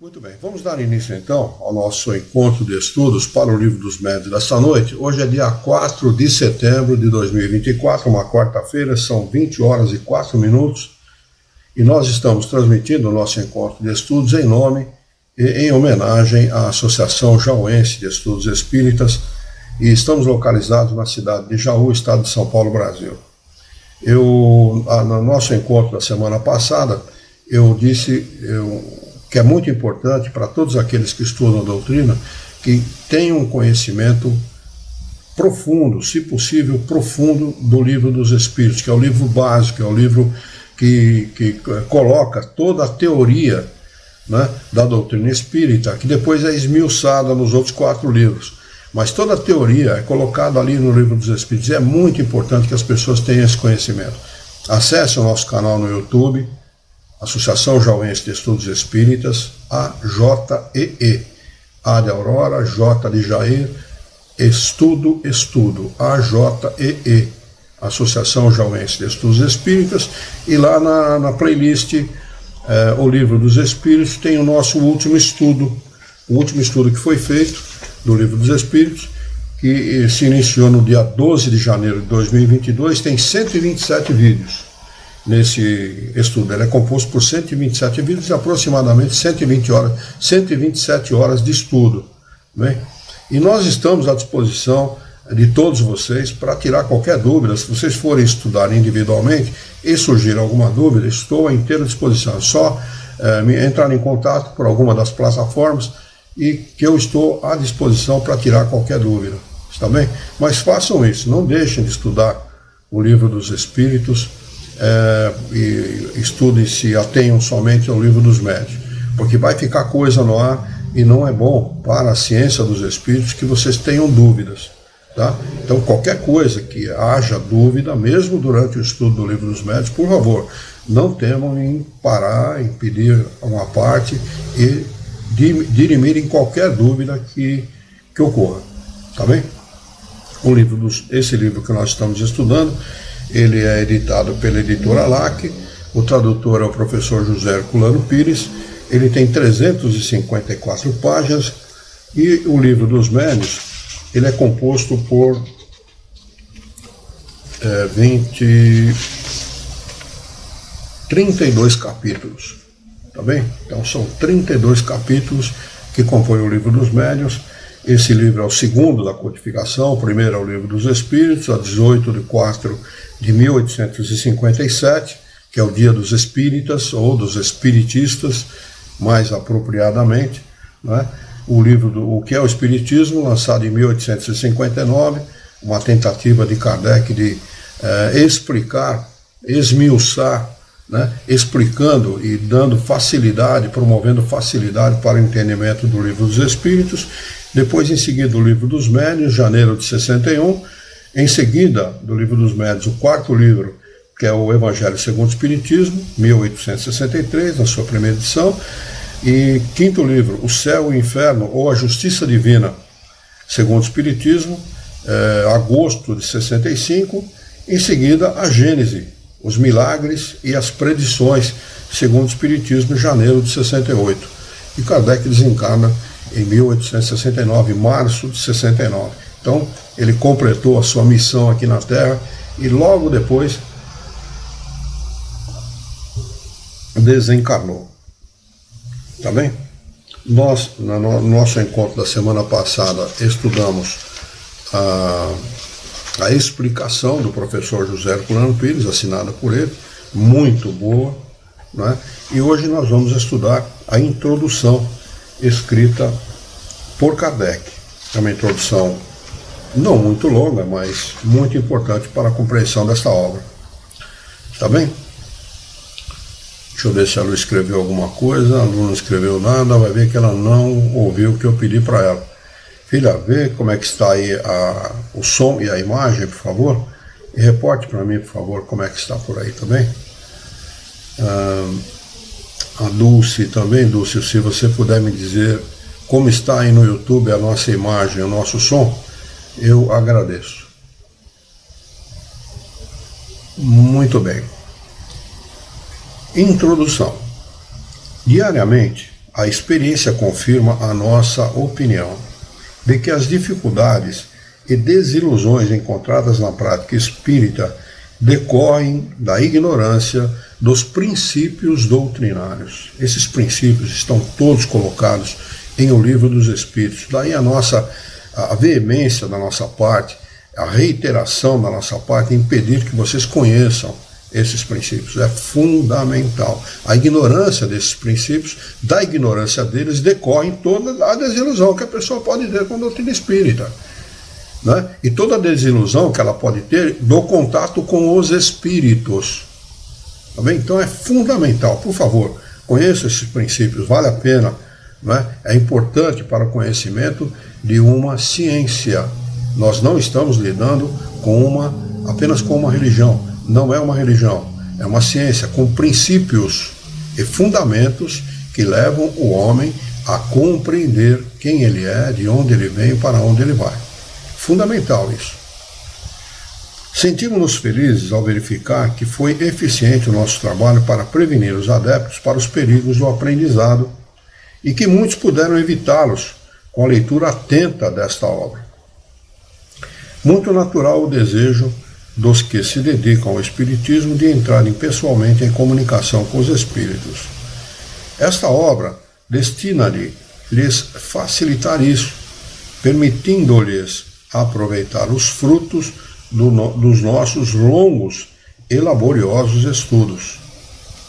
Muito bem, vamos dar início então ao nosso encontro de estudos para o Livro dos Médiuns desta noite. Hoje é dia 4 de setembro de 2024, uma quarta-feira, são 20 horas e 4 minutos, e nós estamos transmitindo o nosso encontro de estudos em nome e em homenagem à Associação Jauense de Estudos Espíritas, e estamos localizados na cidade de Jaú, estado de São Paulo, Brasil. No nosso encontro da semana passada, eu disse que é muito importante para todos aqueles que estudam a doutrina que tenham um conhecimento profundo, se possível profundo, do Livro dos Espíritos, que é o livro básico, é o livro que coloca toda a teoria, né, da doutrina espírita, que depois é esmiuçada nos outros 4 livros. Mas toda a teoria é colocada ali no Livro dos Espíritos, e é muito importante que as pessoas tenham esse conhecimento. Acesse o nosso canal no YouTube, Associação Jauense de Estudos Espíritas, AJEE, A de Aurora, J de Jair, Estudo, AJEE, Associação Jauense de Estudos Espíritas, e lá na playlist O Livro dos Espíritos tem o nosso último estudo, o último estudo que foi feito do Livro dos Espíritos, que se iniciou no dia 12 de janeiro de 2022, tem 127 vídeos. Nesse estudo, ele é composto por 127 vídeos e aproximadamente 127 horas de estudo, né? E nós estamos à disposição de todos vocês para tirar qualquer dúvida. Se vocês forem estudar individualmente e surgir alguma dúvida, estou à inteira disposição. É só entrar em contato por alguma das plataformas e que eu estou à disposição para tirar qualquer dúvida, está bem? Mas façam isso, não deixem de estudar o Livro dos Espíritos, e estudem, se atenham somente ao Livro dos Médiuns, porque vai ficar coisa no ar e não é bom para a ciência dos espíritos que vocês tenham dúvidas, tá? Então qualquer coisa que haja dúvida, mesmo durante o estudo do Livro dos Médiuns, por favor, não temam em parar, em pedir uma parte e dirimirem qualquer dúvida que ocorra, tá bem? Esse livro que nós estamos estudando, ele é editado pela editora LAC, o tradutor é o professor José Herculano Pires, ele tem 354 páginas, e o Livro dos Médiuns, ele é composto por 32 capítulos, tá bem? Então são 32 capítulos que compõem o Livro dos Médiuns. Esse livro é o segundo da codificação, o primeiro é o Livro dos Espíritos, a 18 de 4 de 1857, que é o Dia dos Espíritas, ou dos Espiritistas, mais apropriadamente, né? O que é o Espiritismo, lançado em 1859, uma tentativa de Kardec de explicar, esmiuçar, né? Explicando e dando facilidade, promovendo facilidade para o entendimento do Livro dos Espíritos. Depois, em seguida, o Livro dos Médiuns, janeiro de 61. Em seguida, do Livro dos Médiuns, o 4º livro, que é o Evangelho segundo o Espiritismo, 1863, na sua primeira edição. E 5º livro, O Céu e o Inferno, ou a Justiça Divina, segundo o Espiritismo, agosto de 65. Em seguida, a Gênese, os Milagres e as Predições, segundo o Espiritismo, janeiro de 68. E Kardec desencarna em 1869, março de 69. Então, ele completou a sua missão aqui na Terra e logo depois desencarnou. Tá bem? Nós, no nosso encontro da semana passada, estudamos a explicação do professor José Herculano Pires, assinada por ele, muito boa, né? E hoje nós vamos estudar a introdução escrita por Kardec. É uma introdução não muito longa, mas muito importante para a compreensão desta obra. Está bem? Deixa eu ver se a Lu escreveu alguma coisa. A Lu não escreveu nada, vai ver que ela não ouviu o que eu pedi para ela. Filha, vê como é que está aí o som e a imagem, por favor. E reporte para mim, por favor, como é que está por aí também. A Dulce também, Dulce, se você puder me dizer como está aí no YouTube a nossa imagem, o nosso som, eu agradeço. Muito bem. Introdução. Diariamente, a experiência confirma a nossa opinião de que as dificuldades e desilusões encontradas na prática espírita decorrem da ignorância dos princípios doutrinários. Esses princípios estão todos colocados em O Livro dos Espíritos. Daí a veemência da nossa parte, a reiteração da nossa parte em pedir que vocês conheçam esses princípios. É fundamental. A ignorância desses princípios, da ignorância deles, decorre toda a desilusão que a pessoa pode ter com a doutrina espírita. Né? E toda a desilusão que ela pode ter do contato com os espíritos. Tá bem? Então é fundamental, por favor, conheça esses princípios, vale a pena. Né? É importante para o conhecimento de uma ciência. Nós não estamos lidando apenas com uma religião. Não é uma religião, é uma ciência com princípios e fundamentos que levam o homem a compreender quem ele é, de onde ele vem e para onde ele vai. Fundamental isso. Sentimos-nos felizes ao verificar que foi eficiente o nosso trabalho para prevenir os adeptos para os perigos do aprendizado e que muitos puderam evitá-los com a leitura atenta desta obra. Muito natural o desejo dos que se dedicam ao Espiritismo de entrarem pessoalmente em comunicação com os Espíritos. Esta obra destina-lhes facilitar isso, permitindo-lhes aproveitar os frutos dos nossos longos e laboriosos estudos.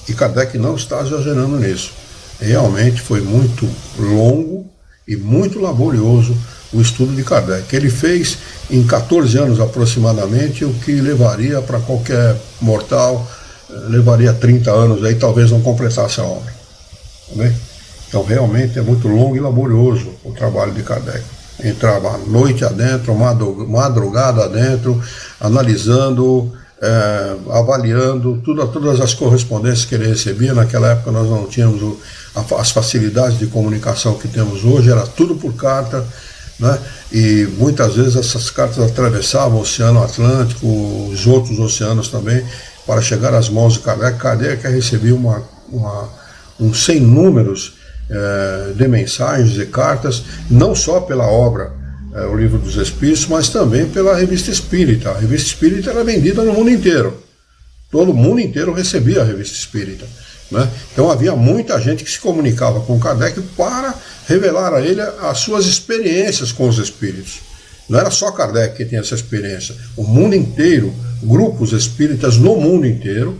E Kardec não está exagerando nisso. Realmente foi muito longo e muito laborioso o estudo de Kardec. Ele fez em 14 anos aproximadamente o que levaria para qualquer mortal, levaria 30 anos, aí talvez não completasse a obra. Tá bem? Então realmente é muito longo e laborioso o trabalho de Kardec. Entrava noite adentro, madrugada adentro, analisando, avaliando todas as correspondências que ele recebia. Naquela época nós não tínhamos as facilidades de comunicação que temos hoje, era tudo por carta. Né? E muitas vezes essas cartas atravessavam o Oceano Atlântico, os outros oceanos também, para chegar às mãos de Kardec. Kardec recebia sem números de mensagens e cartas, não só pela obra O Livro dos Espíritos, mas também pela Revista Espírita. A Revista Espírita era vendida no mundo inteiro. Todo mundo inteiro recebia a Revista Espírita. Né? Então havia muita gente que se comunicava com Kardec para revelar a ele as suas experiências com os espíritos. Não era só Kardec que tinha essa experiência. O mundo inteiro, grupos espíritas no mundo inteiro,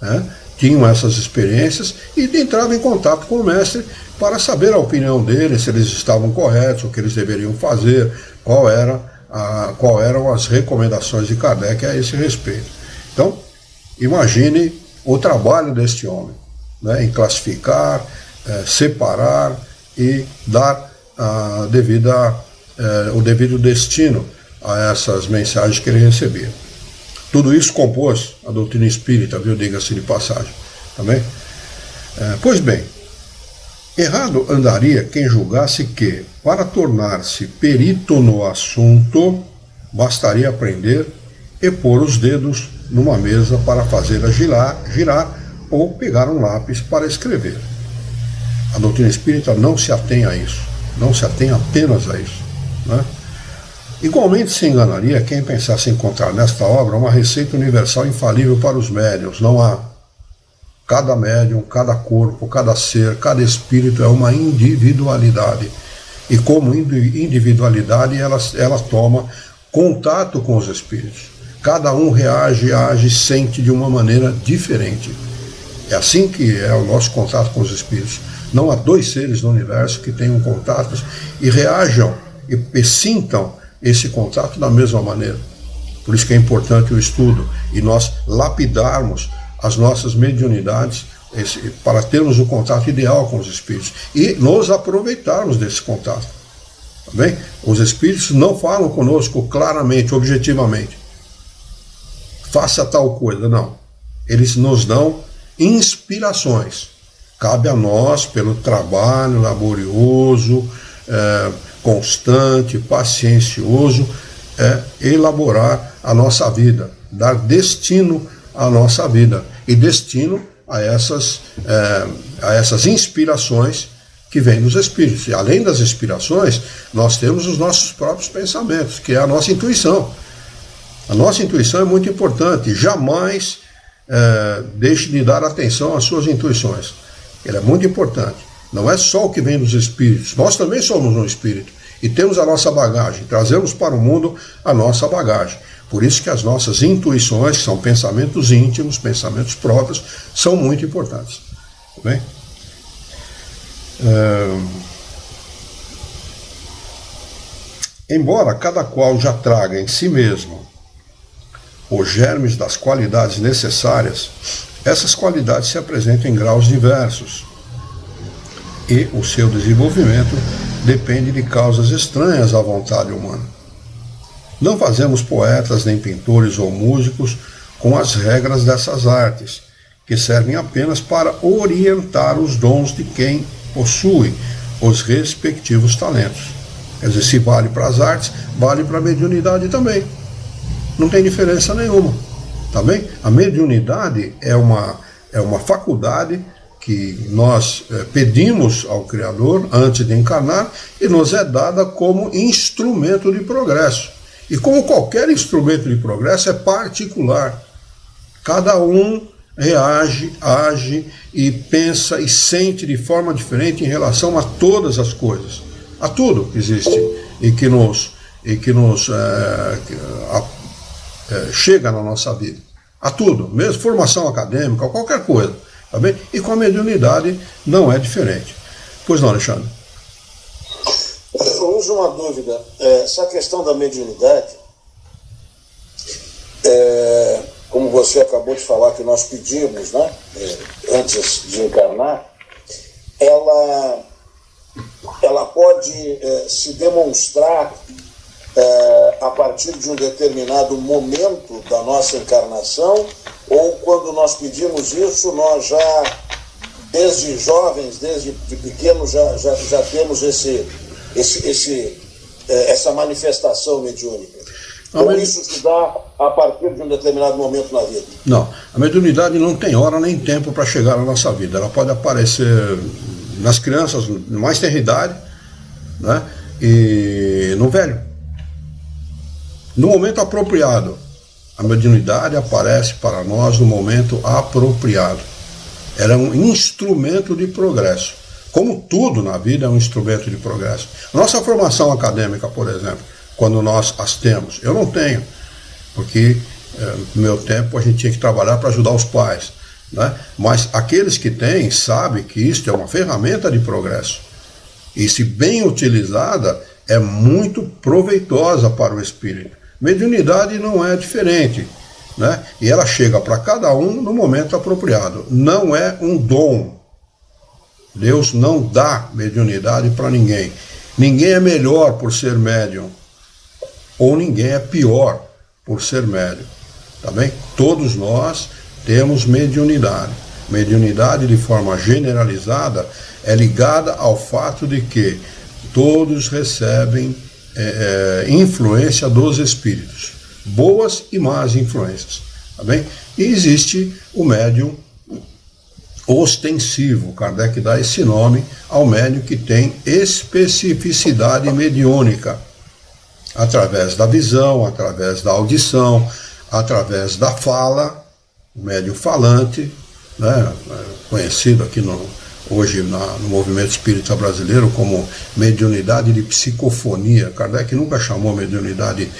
né, tinham essas experiências e entravam em contato com o mestre para saber a opinião dele, se eles estavam corretos, o que eles deveriam fazer, qual eram as recomendações de Kardec a esse respeito. Então, imagine o trabalho deste homem, né, em classificar, separar e dar o devido destino a essas mensagens que ele recebia. Tudo isso compôs a doutrina espírita, viu, diga-se de passagem. Também? Pois bem, errado andaria quem julgasse que, para tornar-se perito no assunto, bastaria aprender e pôr os dedos numa mesa para fazê-la girar ou pegar um lápis para escrever. A doutrina espírita não se atém a isso, não se atém apenas a isso. Né? Igualmente se enganaria quem pensasse encontrar nesta obra uma receita universal infalível para os médiuns. Não há. Cada médium, cada corpo, cada ser, cada espírito é uma individualidade. E como individualidade ela toma contato com os espíritos. Cada um reage, age, sente de uma maneira diferente. É assim que é o nosso contato com os espíritos. Não há dois seres no universo que tenham contatos e reajam e sintam esse contato da mesma maneira. Por isso que é importante o estudo e nós lapidarmos as nossas mediunidades para termos o contato ideal com os espíritos e nos aproveitarmos desse contato. Tá bem? Os espíritos não falam conosco claramente, objetivamente. Faça tal coisa, não. Eles nos dão inspirações. Cabe a nós, pelo trabalho laborioso, constante, paciencioso, elaborar a nossa vida, dar destino à nossa vida e destino a essas inspirações que vem dos espíritos. E além das inspirações, nós temos os nossos próprios pensamentos, que é a nossa intuição. A nossa intuição é muito importante. Jamais deixe de dar atenção às suas intuições. Ela é muito importante. Não é só o que vem dos espíritos. Nós também somos um espírito. E temos a nossa bagagem. Trazemos para o mundo a nossa bagagem. Por isso que as nossas intuições, que são pensamentos íntimos, pensamentos próprios, são muito importantes. Tá bem? Embora cada qual já traga em si mesmo os germes das qualidades necessárias, essas qualidades se apresentam em graus diversos e o seu desenvolvimento depende de causas estranhas à vontade humana. Não fazemos poetas, nem pintores ou músicos com as regras dessas artes, que servem apenas para orientar os dons de quem possui os respectivos talentos. Quer dizer, se vale para as artes, vale para a mediunidade também. Não tem diferença nenhuma. Tá bem? A mediunidade é uma faculdade que nós pedimos ao Criador antes de encarnar e nos é dada como instrumento de progresso. E como qualquer instrumento de progresso é particular. Cada um reage, age e pensa e sente de forma diferente em relação a todas as coisas, a tudo que existe e que nos chega na nossa vida, a tudo, mesmo formação acadêmica, qualquer coisa, tá bem? E com a mediunidade não é diferente. Pois não, Alexandre? Hoje uma dúvida, essa questão da mediunidade, como você acabou de falar que nós pedimos, né, antes de encarnar, ela pode se demonstrar a partir de um determinado momento da nossa encarnação, ou quando nós pedimos isso, nós já, desde jovens, desde pequenos, já temos essa manifestação mediúnica. Ou isso se dá a partir de um determinado momento na vida? Não, a mediunidade não tem hora nem tempo para chegar na nossa vida. Ela pode aparecer nas crianças mais tenra idade, né, e no velho. No momento apropriado. A mediunidade aparece para nós no momento apropriado. Ela é um instrumento de progresso. Como tudo na vida é um instrumento de progresso. Nossa formação acadêmica, por exemplo, quando nós as temos, eu não tenho, porque no meu tempo a gente tinha que trabalhar para ajudar os pais, né? Mas aqueles que têm sabem que isto é uma ferramenta de progresso. E se bem utilizada, é muito proveitosa para o espírito. Mediunidade não é diferente, né? E ela chega para cada um no momento apropriado. Não é um dom. Deus não dá mediunidade para ninguém. Ninguém é melhor por ser médium, ou ninguém é pior por ser médium. Tá bem? Todos nós temos mediunidade. Mediunidade, de forma generalizada, é ligada ao fato de que todos recebem influência dos espíritos, boas e más influências, tá bem? E existe o médium ostensivo. Kardec dá esse nome ao médium que tem especificidade mediúnica, através da visão, através da audição, através da fala, o médium falante, né, conhecido aqui hoje no movimento espírita brasileiro como mediunidade de psicofonia. Kardec nunca chamou mediunidade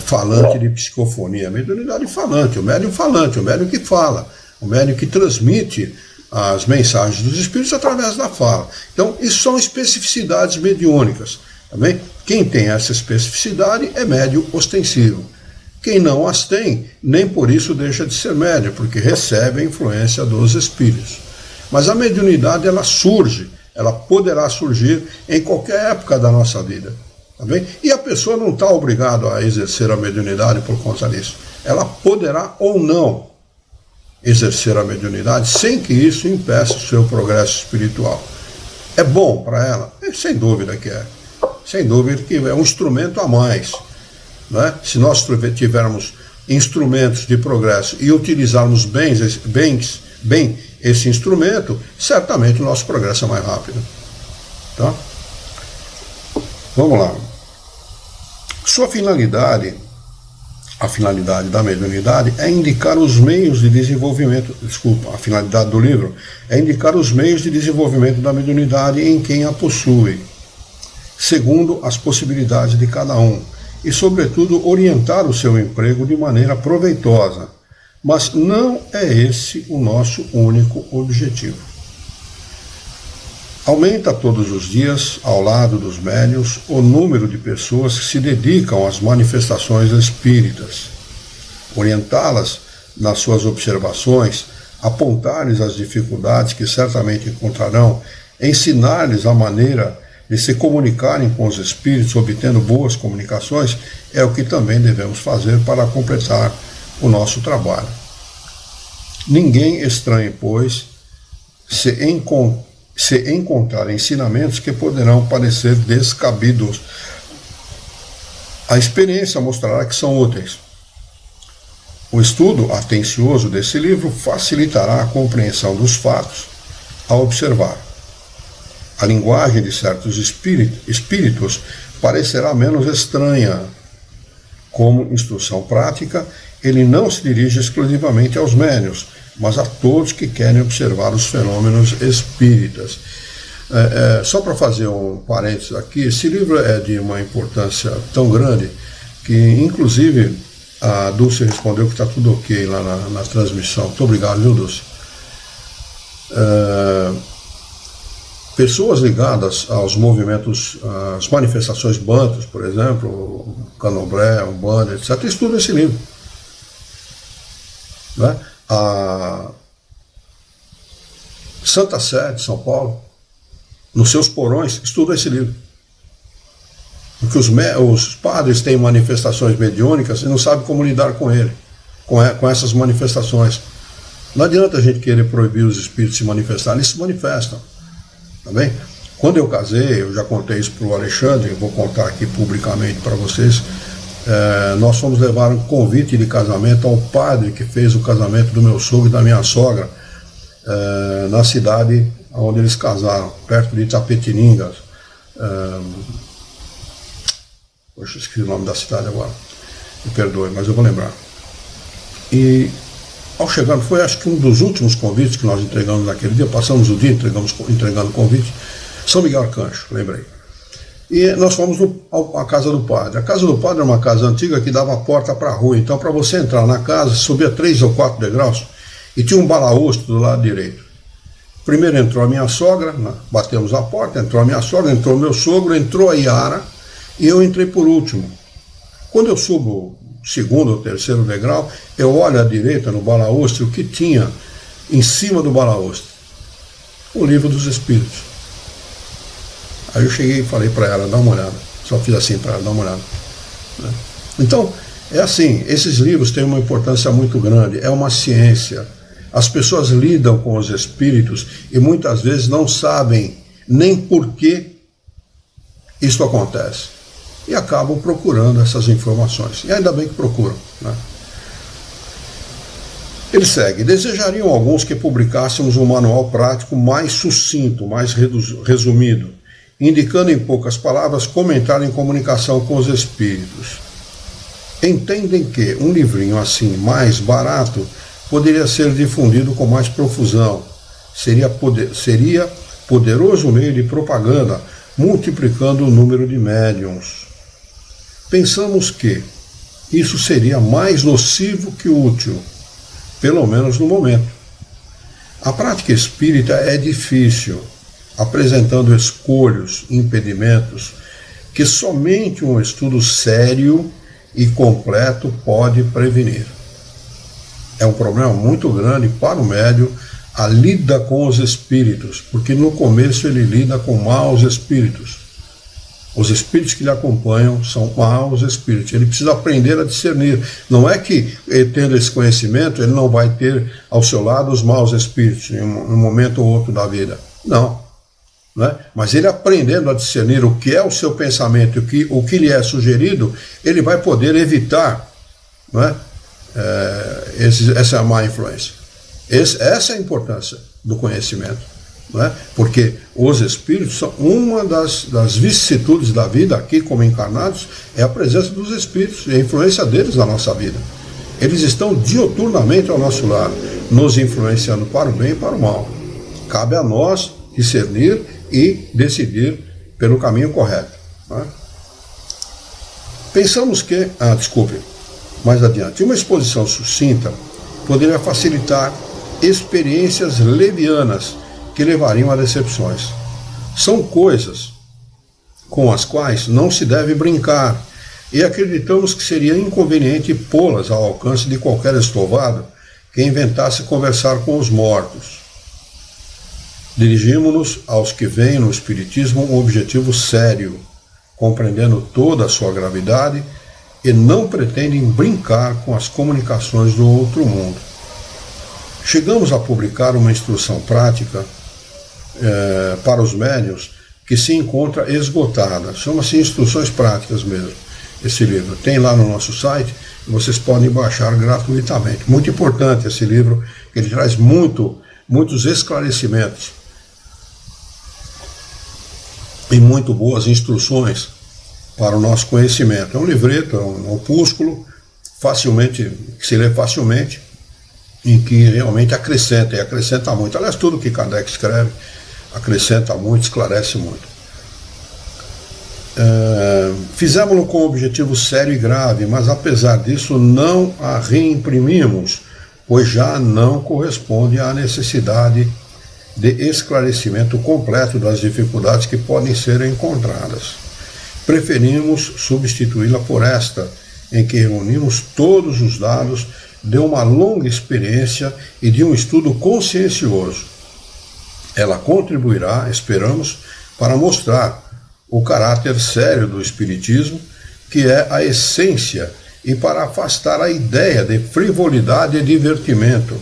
falante de psicofonia. Mediunidade falante, o médium que fala, o médium que transmite as mensagens dos espíritos através da fala. Então, isso são especificidades mediúnicas. Também quem tem essa especificidade é médium ostensivo. Quem não as tem, nem por isso deixa de ser médium, porque recebe a influência dos espíritos. Mas a mediunidade, ela surge, ela poderá surgir em qualquer época da nossa vida. Tá bem? E a pessoa não está obrigada a exercer a mediunidade por conta disso. Ela poderá ou não exercer a mediunidade sem que isso impeça o seu progresso espiritual. É bom para ela? Sem dúvida que é. Sem dúvida que é um instrumento a mais. Né? Se nós tivermos instrumentos de progresso e utilizarmos bem esse instrumento, certamente o nosso progresso é mais rápido. Tá? Vamos lá. Sua finalidade, a finalidade da mediunidade é indicar os meios de desenvolvimento, a finalidade do livro é indicar os meios de desenvolvimento da mediunidade em quem a possui, segundo as possibilidades de cada um, e, sobretudo, orientar o seu emprego de maneira proveitosa. Mas não é esse o nosso único objetivo. Aumenta todos os dias, ao lado dos médiuns, o número de pessoas que se dedicam às manifestações espíritas. Orientá-las nas suas observações, apontar-lhes as dificuldades que certamente encontrarão, ensinar-lhes a maneira de se comunicarem com os espíritos, obtendo boas comunicações, é o que também devemos fazer para completar o nosso trabalho. Ninguém estranhe, pois, se encontrar ensinamentos que poderão parecer descabidos. A experiência mostrará que são úteis. O estudo atencioso desse livro facilitará a compreensão dos fatos ao observar. A linguagem de certos espíritos parecerá menos estranha. Como instrução prática, ele não se dirige exclusivamente aos médiuns, mas a todos que querem observar os fenômenos espíritas. Só para fazer um parênteses aqui, esse livro é de uma importância tão grande que, inclusive, a Dulce respondeu que está tudo ok lá na transmissão. Muito obrigado, viu, Dulce? Pessoas ligadas aos movimentos, às manifestações bantus, por exemplo, candomblé, umbanda, etc., estudam esse livro. Né? A Santa Sé de São Paulo, nos seus porões, estuda esse livro. Porque os padres têm manifestações mediúnicas e não sabem como lidar com ele, com essas manifestações. Não adianta a gente querer proibir os espíritos de se manifestarem, eles se manifestam. Tá bem? Quando eu casei, eu já contei isso para o Alexandre, eu vou contar aqui publicamente para vocês. Nós fomos levar um convite de casamento ao padre que fez o casamento do meu sogro e da minha sogra, na cidade onde eles casaram, perto de Itapetininga. Poxa, esqueci o nome da cidade agora, me perdoe, mas eu vou lembrar. E ao chegar, foi acho que um dos últimos convites que nós entregamos naquele dia, passamos o dia entregando convite, São Miguel Arcanjo, lembrei. E nós fomos à casa do padre. A casa do padre é uma casa antiga que dava a porta para a rua. Então, para você entrar na casa, subia 3 ou 4 degraus e tinha um balaústre do lado direito. Primeiro entrou a minha sogra, batemos a porta, entrou a minha sogra, entrou o meu sogro, entrou a Yara e eu entrei por último. Quando eu subo o segundo ou terceiro degrau, eu olho à direita no balaústre o que tinha em cima do balaústre. O Livro dos Espíritos. Aí eu cheguei e falei para ela, dá uma olhada. Só fiz assim para ela, dá uma olhada. Então, é assim, esses livros têm uma importância muito grande, é uma ciência. As pessoas lidam com os espíritos e muitas vezes não sabem nem por que isso acontece. E acabam procurando essas informações. E ainda bem que procuram. Né? Ele segue. Desejariam alguns que publicássemos um manual prático mais sucinto, mais resumido, indicando em poucas palavras comentário em comunicação com os espíritos. Entendem que um livrinho assim, mais barato, poderia ser difundido com mais profusão. Seria poderoso meio de propaganda, multiplicando o número de médiuns. Pensamos que isso seria mais nocivo que útil, pelo menos no momento. A prática espírita é difícil, apresentando escolhos, impedimentos, que somente um estudo sério e completo pode prevenir. É um problema muito grande para o médium a lida com os espíritos, porque no começo ele lida com maus espíritos. Os espíritos que lhe acompanham são maus espíritos. Ele precisa aprender a discernir. Não é que, tendo esse conhecimento, ele não vai ter ao seu lado os maus espíritos em um momento ou outro da vida. Não. Né? Mas ele aprendendo a discernir o que é o seu pensamento e o que lhe é sugerido, ele vai poder evitar, né? Essa má influência. Essa é a importância do conhecimento. não é? Porque os espíritos são uma das vicissitudes da vida aqui como encarnados, é a presença dos espíritos e a influência deles na nossa vida. Eles estão dioturnamente ao nosso lado, nos influenciando para o bem e para o mal. Cabe a nós discernir e decidir pelo caminho correto. Não é? Pensamos que, mais adiante, uma exposição sucinta poderia facilitar experiências levianas que levariam a decepções. São coisas com as quais não se deve brincar e acreditamos que seria inconveniente pô-las ao alcance de qualquer estovado que inventasse conversar com os mortos. Dirigimos-nos aos que veem no Espiritismo um objetivo sério, compreendendo toda a sua gravidade e não pretendem brincar com as comunicações do outro mundo. Chegamos a publicar uma instrução prática para os médiuns que se encontra esgotada. Chama-se Instruções Práticas mesmo, esse livro. Tem lá no nosso site e vocês podem baixar gratuitamente. Muito importante esse livro, que ele traz muitos esclarecimentos e muito boas instruções para o nosso conhecimento. É um livreto, é um opúsculo, que se lê facilmente, em que realmente acrescenta, e acrescenta muito. Aliás, tudo que Kardec escreve acrescenta muito, esclarece muito. Fizemos-lo com um objetivo sério e grave, mas apesar disso não a reimprimimos, pois já não corresponde à necessidade de esclarecimento completo das dificuldades que podem ser encontradas. Preferimos substituí-la por esta, em que reunimos todos os dados de uma longa experiência e de um estudo consciencioso. Ela contribuirá, esperamos, para mostrar o caráter sério do Espiritismo, que é a essência, e para afastar a ideia de frivolidade e divertimento.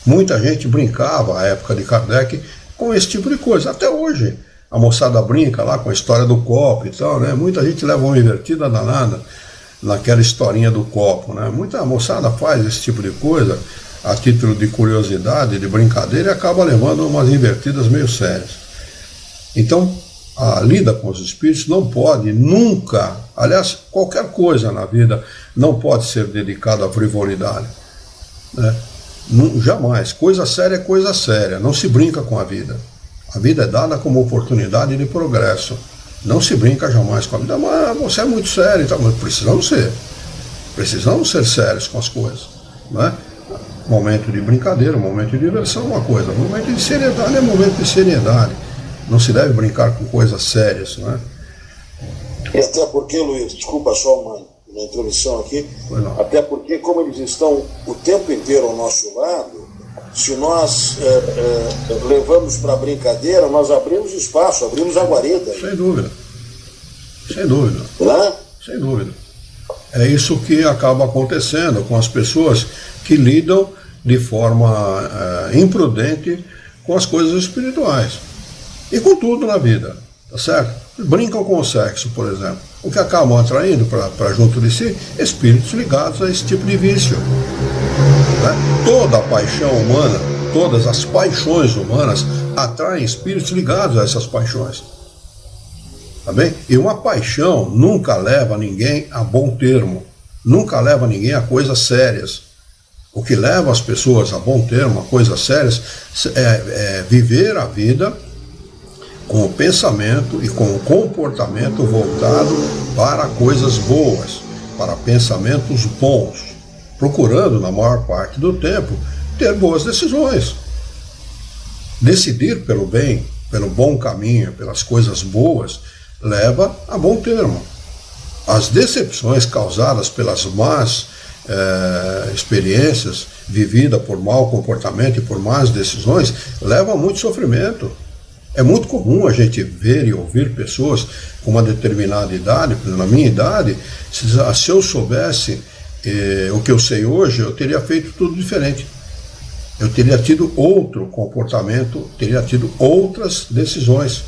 Muita gente brincava, à época de Kardec, com esse tipo de coisa. Até hoje, a moçada brinca lá com a história do copo e tal, né? Muita gente leva uma invertida danada naquela historinha do copo, né? Muita moçada faz esse tipo de coisa a título de curiosidade, de brincadeira, e acaba levando umas invertidas meio sérias. Então, a lida com os espíritos não pode nunca, aliás, qualquer coisa na vida não pode ser dedicada à frivolidade, né? Jamais. Coisa séria é coisa séria, não se brinca com a vida. A vida é dada como oportunidade de progresso. Não se brinca jamais com a vida. Mas você é muito sério, então, mas precisamos ser sérios com as coisas, né? Momento de brincadeira, momento de diversão é uma coisa, momento de seriedade é momento de seriedade. Não se deve brincar com coisas sérias, né? E até porque, Luiz, desculpa só uma introdução aqui, até porque como eles estão o tempo inteiro ao nosso lado, se nós levamos para a brincadeira, nós abrimos espaço, abrimos a guarida. Sem dúvida. Sem dúvida. Né? Sem dúvida. É isso que acaba acontecendo com as pessoas que lidam de forma imprudente com as coisas espirituais. E com tudo na vida, tá certo? Brincam com o sexo, por exemplo. O que acabam atraindo para junto de si espíritos ligados a esse tipo de vício. Né? Toda a paixão humana, todas as paixões humanas atraem espíritos ligados a essas paixões. Tá bem? E uma paixão nunca leva ninguém a bom termo, nunca leva ninguém a coisas sérias. O que leva as pessoas a bom termo, a coisas sérias, é viver a vida com o pensamento e com o comportamento voltado para coisas boas, para pensamentos bons, procurando, na maior parte do tempo, ter boas decisões. Decidir pelo bem, pelo bom caminho, pelas coisas boas, leva a bom termo. As decepções causadas pelas más experiências vividas por mau comportamento e por más decisões levam a muito sofrimento. É muito comum a gente ver e ouvir pessoas com uma determinada idade, por exemplo, na minha idade, se eu soubesse o que eu sei hoje, eu teria feito tudo diferente. Eu teria tido outro comportamento, teria tido outras decisões.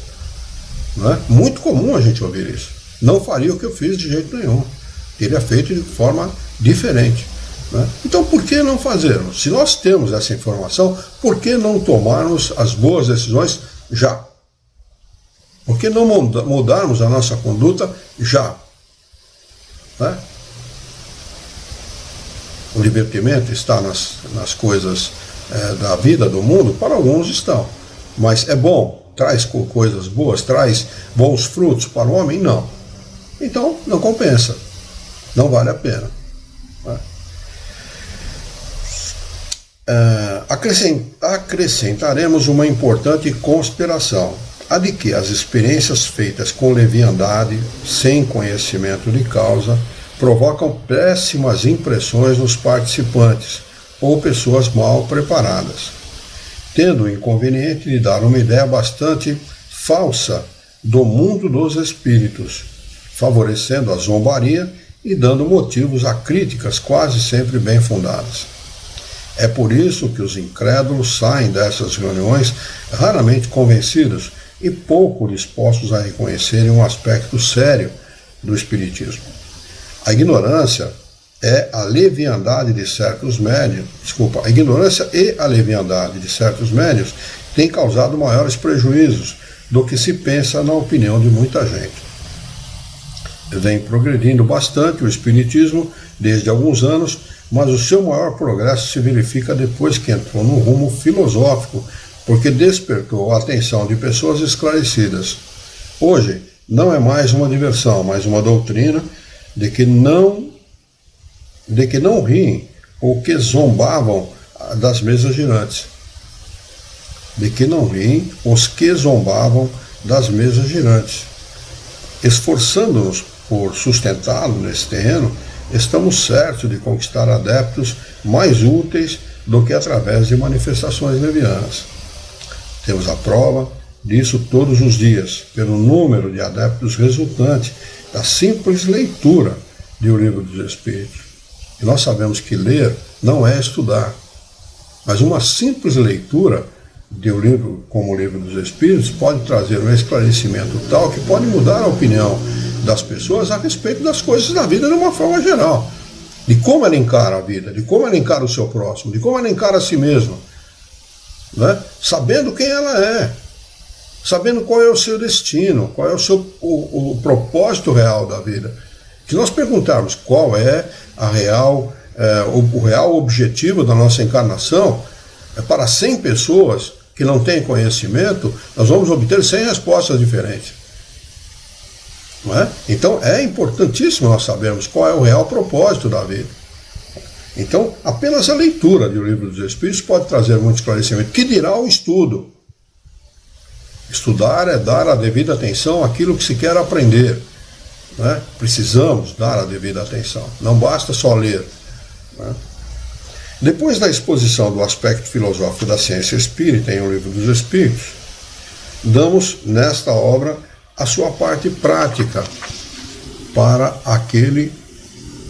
Não é? Muito comum a gente ouvir isso. Não faria o que eu fiz de jeito nenhum. Teria feito de forma diferente. Né? Então, por que não fazermos? Se nós temos essa informação, por que não tomarmos as boas decisões já? Por que não mudarmos a nossa conduta já? Né? O divertimento está nas coisas da vida, do mundo, para alguns estão. Mas é bom, traz coisas boas, traz bons frutos para o homem? Não. Então, não compensa. Não vale a pena. Né? Acrescentaremos uma importante consideração, a de que as experiências feitas com leviandade, sem conhecimento de causa, provocam péssimas impressões nos participantes ou pessoas mal preparadas, tendo o inconveniente de dar uma ideia bastante falsa do mundo dos espíritos, favorecendo a zombaria e dando motivos a críticas quase sempre bem fundadas. É por isso que os incrédulos saem dessas reuniões raramente convencidos e pouco dispostos a reconhecerem um aspecto sério do espiritismo. A ignorância é a leviandade de certos médiuns, a ignorância e a leviandade de certos médiuns têm causado maiores prejuízos do que se pensa na opinião de muita gente. Vem progredindo bastante o espiritismo desde alguns anos, mas o seu maior progresso se verifica depois que entrou no rumo filosófico, porque despertou a atenção de pessoas esclarecidas. Hoje, não é mais uma diversão, mas uma doutrina de que não riem ou que zombavam das mesas girantes. De que não riem os que zombavam das mesas girantes. Esforçando-nos por sustentá-lo nesse terreno, estamos certos de conquistar adeptos mais úteis do que através de manifestações levianas. Temos a prova disso todos os dias, pelo número de adeptos resultante da simples leitura do Livro dos Espíritos. E nós sabemos que ler não é estudar, mas uma simples leitura de um livro como o Livro dos Espíritos pode trazer um esclarecimento tal que pode mudar a opinião das pessoas a respeito das coisas da vida de uma forma geral, de como ela encara a vida, de como ela encara o seu próximo, de como ela encara a si mesma, né? Sabendo quem ela é, sabendo qual é o seu destino, qual é o propósito real da vida. Se nós perguntarmos qual é o real objetivo da nossa encarnação, para 100 pessoas que não têm conhecimento, nós vamos obter 100 respostas diferentes. Não é? Então é importantíssimo nós sabermos qual é o real propósito da vida. Então, apenas a leitura do Livro dos Espíritos pode trazer muito esclarecimento. Que dirá o estudo? Estudar é dar a devida atenção àquilo que se quer aprender. Né? Precisamos dar a devida atenção. Não basta só ler. Né? Depois da exposição do aspecto filosófico da ciência espírita em O Livro dos Espíritos, damos nesta obra a sua parte prática para aquele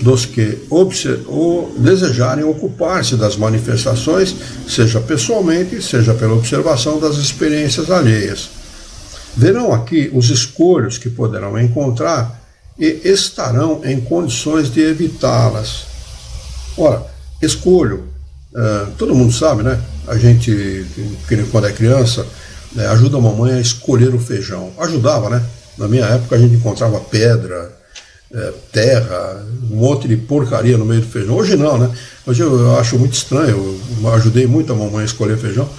dos que desejarem ocupar-se das manifestações, seja pessoalmente, seja pela observação das experiências alheias. Verão aqui os escolhos que poderão encontrar e estarão em condições de evitá-las. Ora, escolho, todo mundo sabe, né? A gente, quando é criança, ajuda a mamãe a escolher o feijão. Ajudava, né? Na minha época a gente encontrava pedra, terra, um monte de porcaria no meio do feijão. Hoje não, né? Hoje eu acho muito estranho. Eu ajudei muito a mamãe a escolher feijão.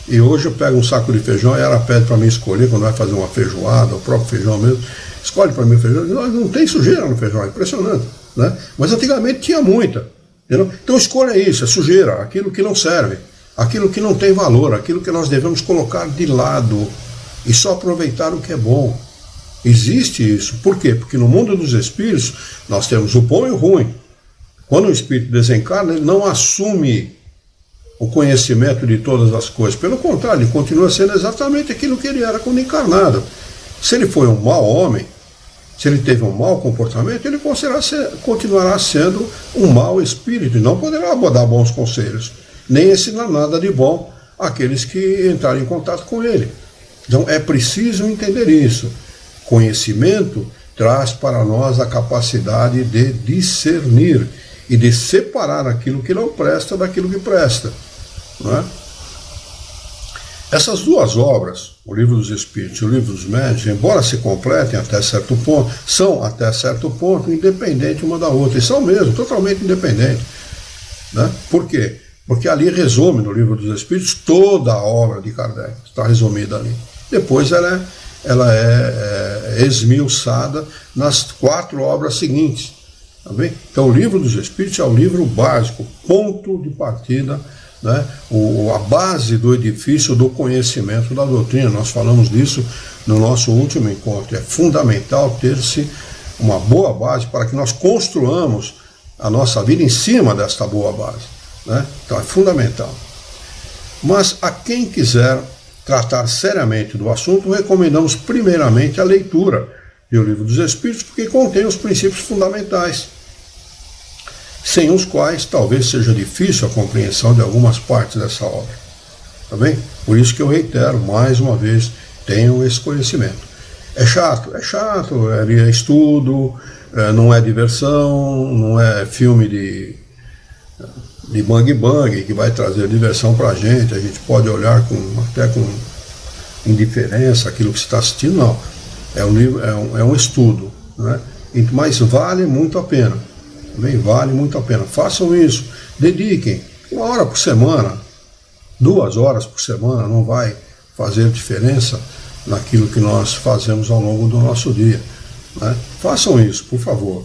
E hoje eu pego um saco de feijão e ela pede para mim escolher, quando vai fazer uma feijoada, o próprio feijão mesmo. Escolhe para mim o feijão. Não tem sujeira no feijão, é impressionante, né? Mas antigamente tinha muita. Entendeu? Então escolha isso, é sujeira, aquilo que não serve, aquilo que não tem valor, aquilo que nós devemos colocar de lado e só aproveitar o que é bom. Existe isso. Por quê? Porque no mundo dos espíritos nós temos o bom e o ruim. Quando o espírito desencarna, ele não assume o conhecimento de todas as coisas. Pelo contrário, ele continua sendo exatamente aquilo que ele era quando encarnado. Se ele foi um mau homem, se ele teve um mau comportamento, ele continuará sendo um mau espírito e não poderá dar bons conselhos, nem ensinar nada de bom àqueles que entrarem em contato com ele. Então é preciso entender isso. Conhecimento traz para nós a capacidade de discernir e de separar aquilo que não presta daquilo que presta. Não é? Essas duas obras, o Livro dos Espíritos e o Livro dos Médiuns, embora se completem até certo ponto, são até certo ponto independentes uma da outra, e são mesmo totalmente independentes. Né? Por quê? Porque ali resume no Livro dos Espíritos toda a obra de Kardec, está resumida ali. Depois ela é esmiuçada nas 4 obras seguintes. Tá bem? Então o Livro dos Espíritos é o livro básico, ponto de partida, né? A base do edifício do conhecimento da doutrina. Nós falamos disso no nosso último encontro. É fundamental ter-se uma boa base para que nós construamos a nossa vida em cima desta boa base. Né? Então é fundamental. Mas a quem quiser tratar seriamente do assunto, recomendamos primeiramente a leitura do Livro dos Espíritos, porque contém os princípios fundamentais, sem os quais talvez seja difícil a compreensão de algumas partes dessa obra. Tá bem? Por isso que eu reitero, mais uma vez, tenham esse conhecimento. É chato, é estudo, não é diversão, não é filme de bang bang que vai trazer diversão para a gente pode olhar até com indiferença aquilo que se está assistindo, não. É um livro, é um estudo, né? Mas vale muito a pena. Também vale muito a pena. Façam isso, dediquem 1 hora por semana, 2 horas por semana, não vai fazer diferença naquilo que nós fazemos ao longo do nosso dia. Né? Façam isso, por favor.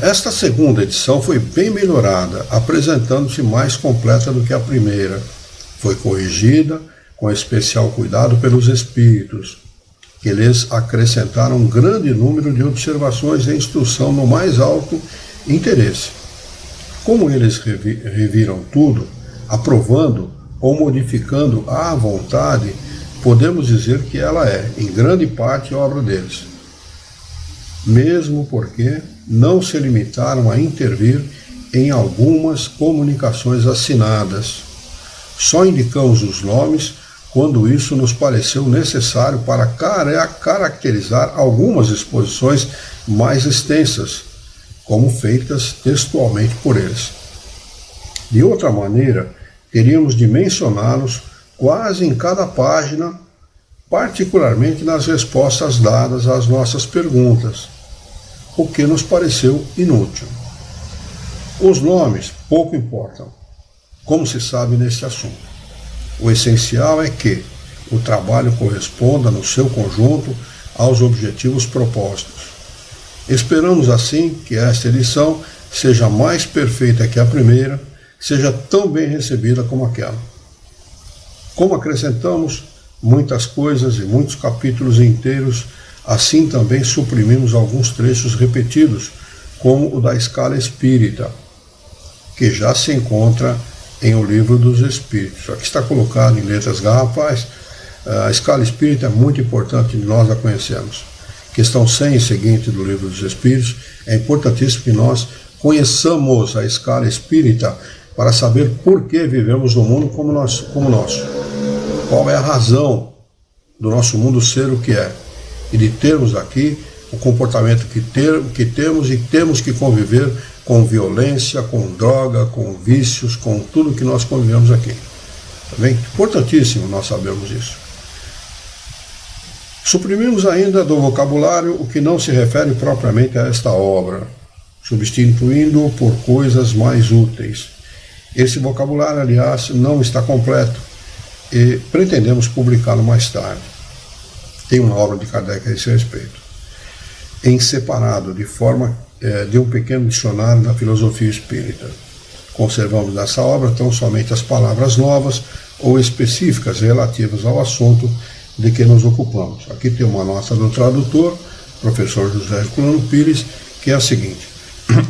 Esta segunda edição foi bem melhorada, apresentando-se mais completa do que a primeira. Foi corrigida com especial cuidado pelos espíritos, que lhes acrescentaram um grande número de observações e instrução no mais alto interesse. Como eles reviram tudo, aprovando ou modificando à vontade, podemos dizer que ela é, em grande parte, obra deles. Mesmo porque não se limitaram a intervir em algumas comunicações assinadas. Só indicamos os nomes quando isso nos pareceu necessário para caracterizar algumas exposições mais extensas, como feitas textualmente por eles. De outra maneira, teríamos de mencioná-los quase em cada página, particularmente nas respostas dadas às nossas perguntas, o que nos pareceu inútil. Os nomes pouco importam, como se sabe neste assunto. O essencial é que o trabalho corresponda no seu conjunto aos objetivos propostos. Esperamos assim que esta edição seja mais perfeita que a primeira, seja tão bem recebida como aquela. Como acrescentamos muitas coisas e muitos capítulos inteiros, assim também suprimimos alguns trechos repetidos, como o da escala espírita, que já se encontra em O Livro dos Espíritos. Aqui está colocado em letras garrafais. A escala espírita é muito importante, nós a conhecemos. Questão 100 e seguinte do Livro dos Espíritos, é importantíssimo que nós conheçamos a escala espírita para saber por que vivemos no mundo como nosso. Qual é a razão do nosso mundo ser o que é. E de termos aqui o comportamento que temos e temos que conviver com violência, com droga, com vícios, com tudo que nós convivemos aqui. Tá bem? Importantíssimo nós sabermos isso. Suprimimos ainda do vocabulário o que não se refere propriamente a esta obra, substituindo-o por coisas mais úteis. Esse vocabulário, aliás, não está completo e pretendemos publicá-lo mais tarde. Tem uma obra de Kardec a esse respeito. Em separado, de forma de um pequeno dicionário da filosofia espírita. Conservamos nessa obra tão somente as palavras novas ou específicas relativas ao assunto de que nos ocupamos. Aqui tem uma nota do tradutor, professor José Herculano Pires, que é a seguinte: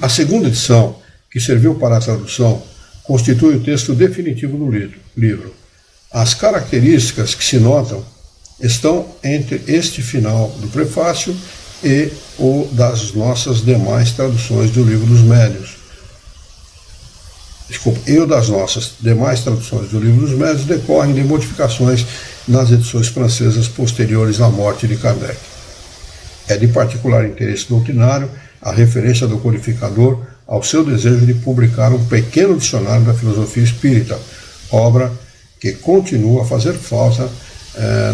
a segunda edição, que serviu para a tradução, constitui o texto definitivo do livro. As características que se notam estão entre este final do prefácio e o das nossas demais traduções do Livro dos Médiuns. E o das nossas demais traduções do Livro dos Médiuns decorrem de modificações nas edições francesas posteriores à morte de Kardec. É de particular interesse doutrinário a referência do codificador ao seu desejo de publicar um pequeno dicionário da filosofia espírita, obra que continua a fazer falta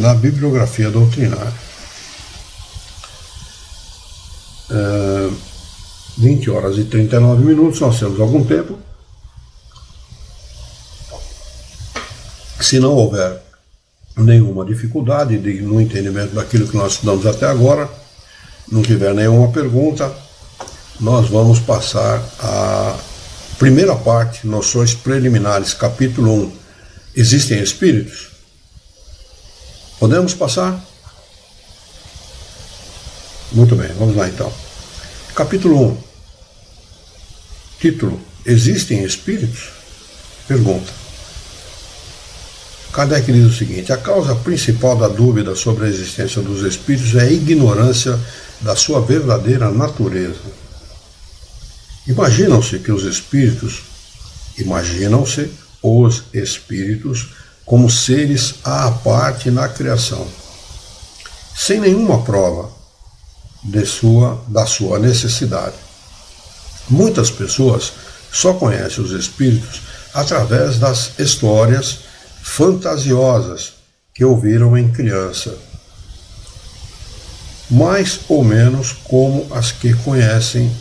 na bibliografia doutrinária. 20 horas e 39 minutos, nós temos algum tempo. Se não houver nenhuma dificuldade no entendimento daquilo que nós estudamos até agora, não tiver nenhuma pergunta, nós vamos passar à primeira parte, noções preliminares, capítulo 1. Existem espíritos? Podemos passar? Muito bem, vamos lá então. Capítulo 1. Título: Existem espíritos? Pergunta. Kardec diz o seguinte: a causa principal da dúvida sobre a existência dos espíritos é a ignorância da sua verdadeira natureza. Imaginam-se os espíritos como seres à parte na criação, sem nenhuma prova da sua necessidade. Muitas pessoas só conhecem os espíritos através das histórias fantasiosas que ouviram em criança, mais ou menos como as que conhecem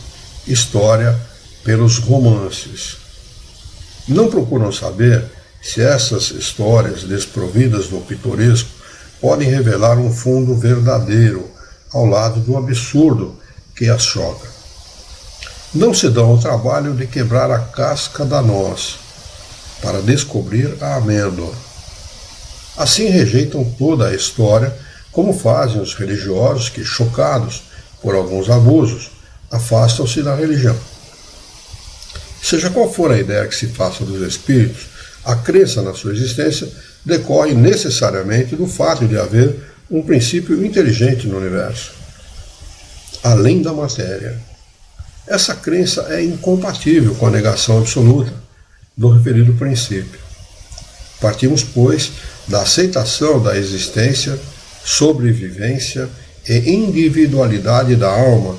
história pelos romances. Não procuram saber se essas histórias desprovidas do pitoresco podem revelar um fundo verdadeiro ao lado do absurdo que as choca. Não se dão ao trabalho de quebrar a casca da noz para descobrir a amêndoa. Assim rejeitam toda a história, como fazem os religiosos que, chocados por alguns abusos, afastam-se da religião. Seja qual for a ideia que se faça dos espíritos, a crença na sua existência decorre necessariamente do fato de haver um princípio inteligente no universo, além da matéria. Essa crença é incompatível com a negação absoluta do referido princípio. Partimos, pois, da aceitação da existência, sobrevivência e individualidade da alma,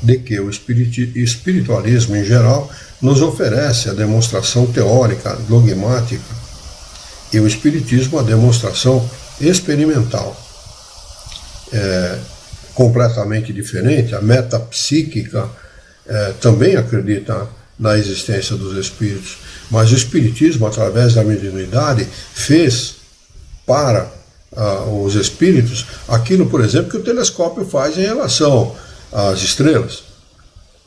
de que o espiritualismo em geral nos oferece a demonstração teórica dogmática e o espiritismo a demonstração experimental. Completamente diferente, a metapsíquica também acredita na existência dos espíritos, mas o espiritismo, através da mediunidade, fez para os espíritos aquilo, por exemplo, que o telescópio faz em relação às estrelas.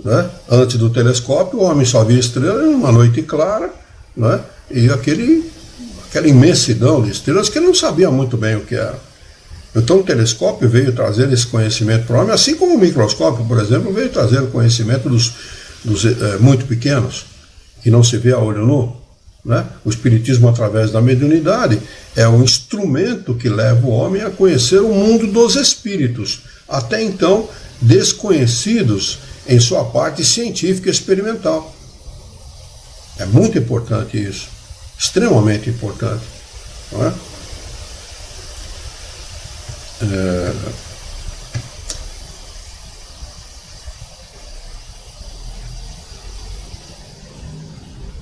Né? Antes do telescópio, o homem só via estrelas em uma noite clara, né? E aquela imensidão de estrelas que ele não sabia muito bem o que era. Então o telescópio veio trazer esse conhecimento para o homem, assim como o microscópio, por exemplo, veio trazer o conhecimento dos muito pequenos, que não se vê a olho nu. Né? O espiritismo, através da mediunidade, é um instrumento que leva o homem a conhecer o mundo dos espíritos, até então desconhecidos em sua parte científica e experimental. É muito importante isso, extremamente importante. Não é?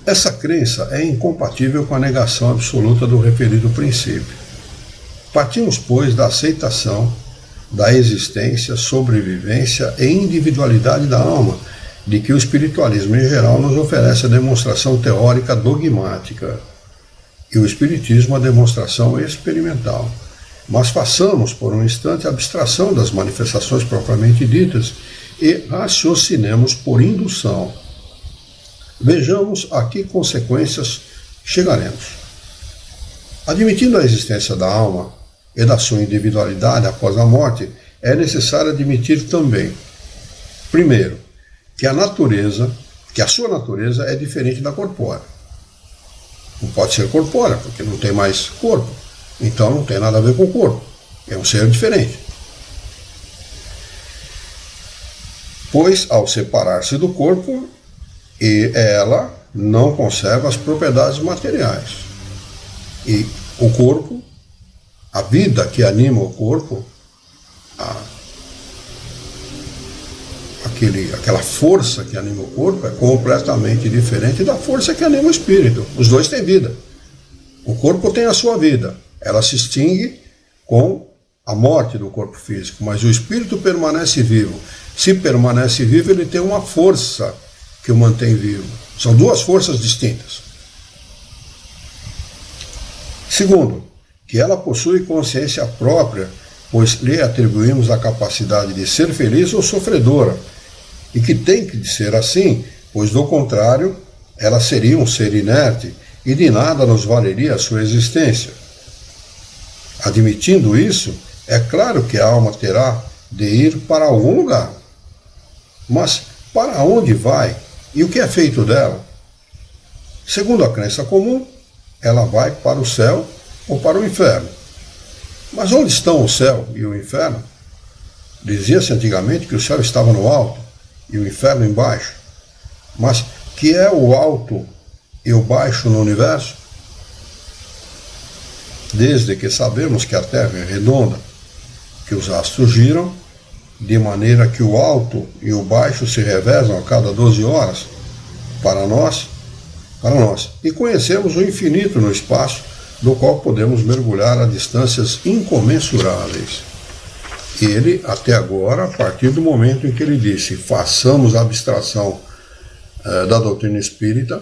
Essa crença é incompatível com a negação absoluta do referido princípio. Partimos, pois, da aceitação da existência, sobrevivência e individualidade da alma, de que o espiritualismo em geral nos oferece a demonstração teórica dogmática e o espiritismo a demonstração experimental. Mas façamos por um instante a abstração das manifestações propriamente ditas e raciocinemos por indução. Vejamos a que consequências chegaremos. Admitindo a existência da alma e da sua individualidade após a morte, é necessário admitir também, primeiro, que a sua natureza é diferente da corpórea. Não pode ser corpórea, porque não tem mais corpo. Então não tem nada a ver com o corpo. É um ser diferente. Pois, ao separar-se do corpo, ela não conserva as propriedades materiais. E o corpo, a vida que anima o corpo, aquela força que anima o corpo é completamente diferente da força que anima o espírito. Os dois têm vida. O corpo tem a sua vida. Ela se extingue com a morte do corpo físico, mas o espírito permanece vivo. Se permanece vivo, ele tem uma força que o mantém vivo. São duas forças distintas. Segundo, que ela possui consciência própria, pois lhe atribuímos a capacidade de ser feliz ou sofredora, e que tem que ser assim, pois do contrário, ela seria um ser inerte e de nada nos valeria a sua existência. Admitindo isso, é claro que a alma terá de ir para algum lugar. Mas para onde vai e o que é feito dela? Segundo a crença comum, ela vai para o céu ou para o inferno. Mas onde estão o céu e o inferno? Dizia-se antigamente que o céu estava no alto e o inferno embaixo. Mas que é o alto e o baixo no universo? Desde que sabemos que a Terra é redonda, que os astros giram, de maneira que o alto e o baixo se revezam a cada 12 horas, para nós, e conhecemos o infinito no espaço, do qual podemos mergulhar a distâncias incomensuráveis. Ele, até agora, a partir do momento em que ele disse, façamos a abstração da doutrina espírita,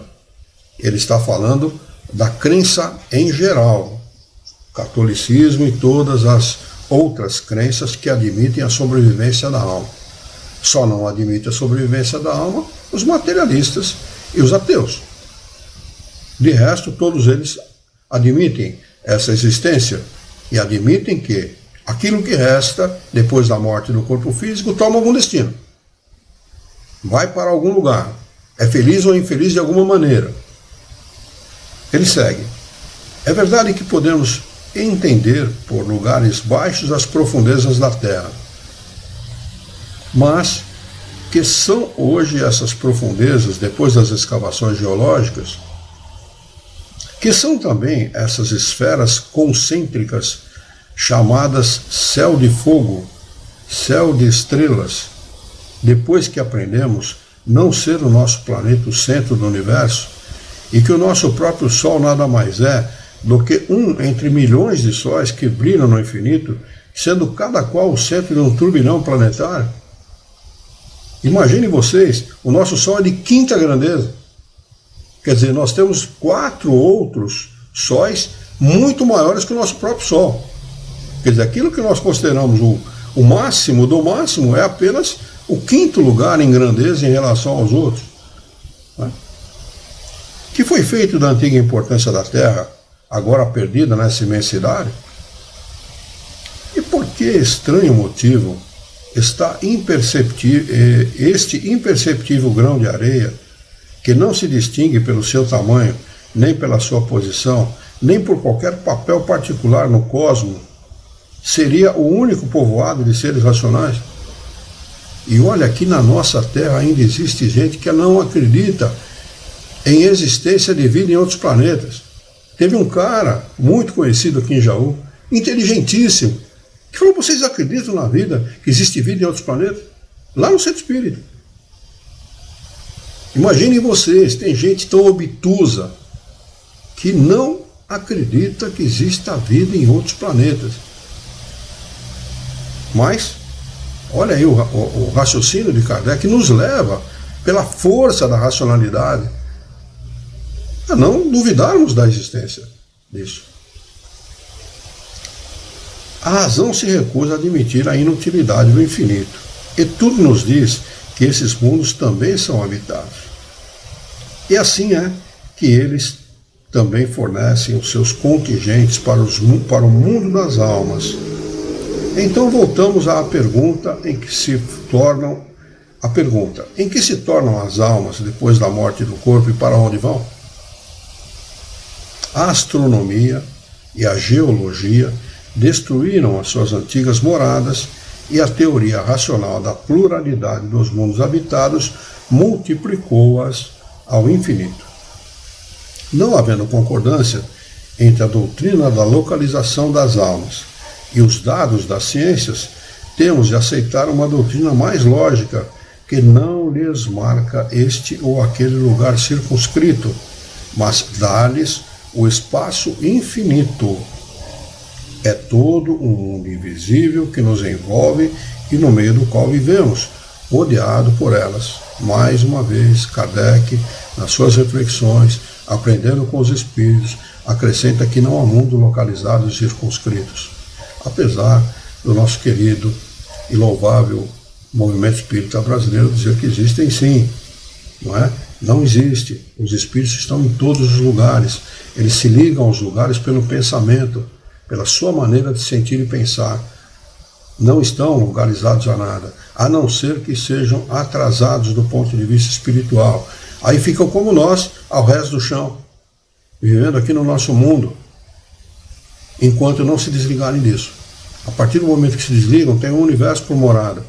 ele está falando da crença em geral, catolicismo e todas as outras crenças que admitem a sobrevivência da alma. Só não admite a sobrevivência da alma os materialistas e os ateus. De resto, todos eles admitem essa existência e admitem que aquilo que resta depois da morte do corpo físico toma algum destino. Vai para algum lugar. É feliz ou infeliz de alguma maneira. Ele segue. É verdade que podemos entender por lugares baixos as profundezas da Terra. Mas que são hoje essas profundezas, depois das escavações geológicas, que são também essas esferas concêntricas chamadas céu de fogo, céu de estrelas, depois que aprendemos não ser o nosso planeta o centro do universo e que o nosso próprio Sol nada mais é do que um entre milhões de sóis que brilham no infinito, sendo cada qual o centro de um turbilhão planetário. Imaginem vocês, o nosso Sol é de quinta grandeza. Quer dizer, nós temos 4 outros sóis muito maiores que o nosso próprio Sol. Quer dizer, aquilo que nós consideramos o máximo do máximo é apenas o 5º lugar em grandeza em relação aos outros. Né? Que foi feito da antiga importância da Terra, agora perdida nessa imensidade? E por que estranho motivo está este imperceptível grão de areia, que não se distingue pelo seu tamanho, nem pela sua posição, nem por qualquer papel particular no cosmos, seria o único povoado de seres racionais? E olha, aqui na nossa Terra ainda existe gente que não acredita em existência de vida em outros planetas. Teve um cara muito conhecido aqui em Jaú, inteligentíssimo, que falou: vocês acreditam na vida, que existe vida em outros planetas? Lá no Centro Espírita. Imaginem vocês, tem gente tão obtusa que não acredita que exista vida em outros planetas. Mas, olha aí o raciocínio de Kardec nos leva, pela força da racionalidade, a não duvidarmos da existência disso. A razão se recusa a admitir a inutilidade do infinito, e tudo nos diz que esses mundos também são habitados. E assim é que eles também fornecem os seus contingentes para o mundo das almas. Então voltamos à pergunta em que se tornam as almas depois da morte do corpo e para onde vão? A astronomia e a geologia destruíram as suas antigas moradas e a teoria racional da pluralidade dos mundos habitados multiplicou-as ao infinito. Não havendo concordância entre a doutrina da localização das almas e os dados das ciências, temos de aceitar uma doutrina mais lógica que não lhes marca este ou aquele lugar circunscrito, mas dá-lhes o espaço infinito. É todo um mundo invisível que nos envolve e no meio do qual vivemos, rodeado por elas. Mais uma vez, Kardec, nas suas reflexões, aprendendo com os espíritos, acrescenta que não há mundo localizado e circunscritos. Apesar do nosso querido e louvável movimento espírita brasileiro dizer que existem sim, não é? Não existe. Os espíritos estão em todos os lugares. Eles se ligam aos lugares pelo pensamento, pela sua maneira de sentir e pensar. Não estão localizados a nada, a não ser que sejam atrasados do ponto de vista espiritual. Aí ficam como nós, ao resto do chão, vivendo aqui no nosso mundo, enquanto não se desligarem disso. A partir do momento que se desligam, tem um universo por morada,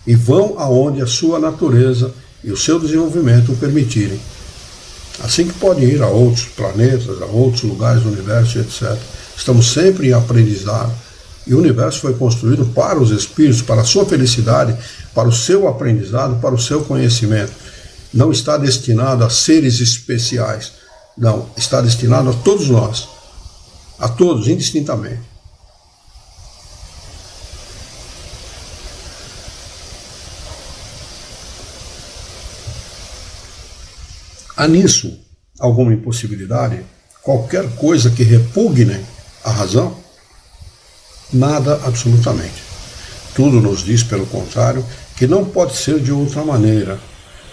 e vão aonde a sua natureza e o seu desenvolvimento o permitirem. Assim que podem ir a outros planetas, a outros lugares do universo, etc. Estamos sempre em aprendizado. E o universo foi construído para os espíritos, para a sua felicidade, para o seu aprendizado, para o seu conhecimento. Não está destinado a seres especiais. Não, está destinado a todos nós. A todos, indistintamente. Há nisso alguma impossibilidade? Qualquer coisa que repugne a razão? Nada, absolutamente. Tudo nos diz, pelo contrário, que não pode ser de outra maneira.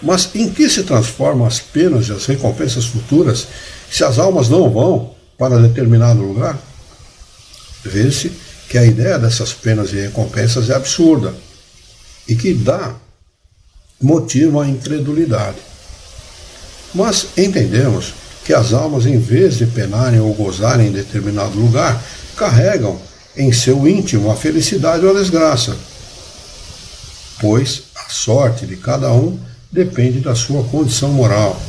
Mas em que se transformam as penas e as recompensas futuras se as almas não vão para determinado lugar? Vê-se que a ideia dessas penas e recompensas é absurda e que dá motivo à incredulidade. Mas entendemos que as almas, em vez de penarem ou gozarem em determinado lugar, carregam em seu íntimo a felicidade ou a desgraça, pois a sorte de cada um depende da sua condição moral,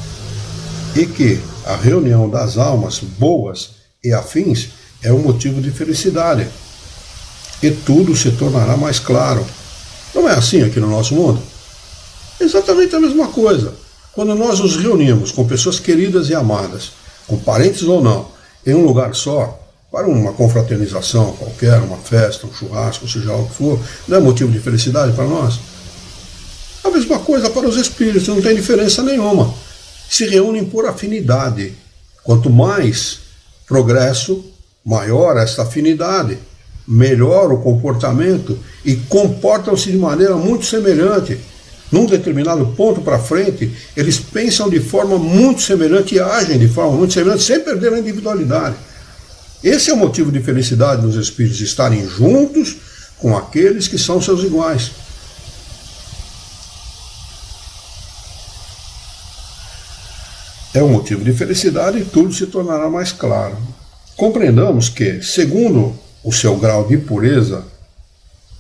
e que a reunião das almas boas e afins é um motivo de felicidade, e tudo se tornará mais claro. Não é assim aqui no nosso mundo? Exatamente a mesma coisa. Quando nós nos reunimos com pessoas queridas e amadas, com parentes ou não, em um lugar só, para uma confraternização qualquer, uma festa, um churrasco, seja lá o que for, não é motivo de felicidade para nós? A mesma coisa para os espíritos, não tem diferença nenhuma. Se reúnem por afinidade. Quanto mais progresso, maior esta afinidade, melhor o comportamento e comportam-se de maneira muito semelhante. Num determinado ponto para frente, eles pensam de forma muito semelhante e agem de forma muito semelhante, sem perder a individualidade. Esse é o motivo de felicidade dos espíritos, estarem juntos com aqueles que são seus iguais. É um motivo de felicidade e tudo se tornará mais claro. Compreendamos que, segundo o seu grau de pureza,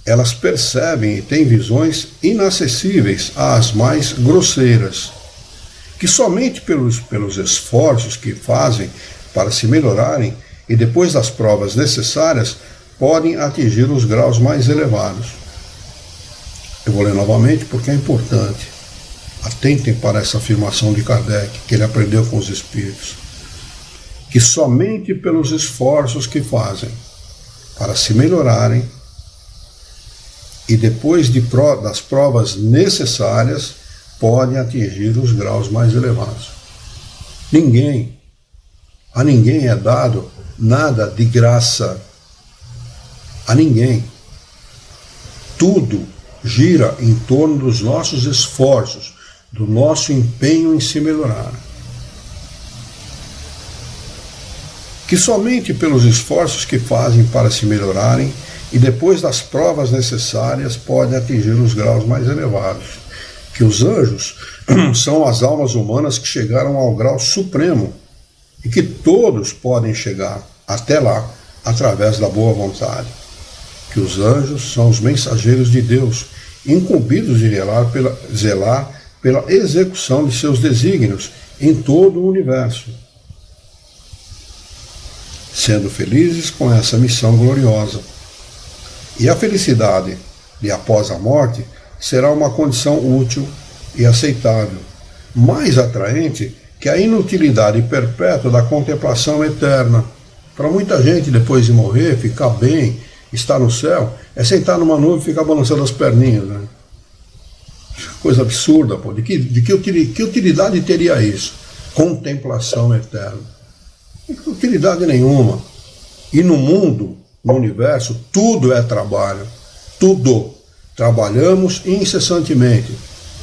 elas percebem e têm visões inacessíveis às mais grosseiras, que somente pelos esforços que fazem para se melhorarem e depois das provas necessárias podem atingir os graus mais elevados. Eu vou ler novamente porque é importante. Atentem para essa afirmação de Kardec, que ele aprendeu com os espíritos, que somente pelos esforços que fazem para se melhorarem e depois das provas necessárias podem atingir os graus mais elevados. A ninguém é dado nada de graça. A ninguém. Tudo gira em torno dos nossos esforços, do nosso empenho em se melhorar. Que somente pelos esforços que fazem para se melhorarem e depois das provas necessárias podem atingir os graus mais elevados. Que os anjos são as almas humanas que chegaram ao grau supremo e que todos podem chegar até lá através da boa vontade. Que os anjos são os mensageiros de Deus, incumbidos de zelar pela execução de seus desígnios em todo o universo, sendo felizes com essa missão gloriosa. E a felicidade de após a morte será uma condição útil e aceitável, mais atraente que a inutilidade perpétua da contemplação eterna. Para muita gente, depois de morrer, ficar bem, estar no céu, é sentar numa nuvem e ficar balançando as perninhas, né? Coisa absurda, pô. De que utilidade teria isso? Contemplação eterna. Não tem utilidade nenhuma. E no mundo, no universo, tudo é trabalho. Tudo. Trabalhamos incessantemente,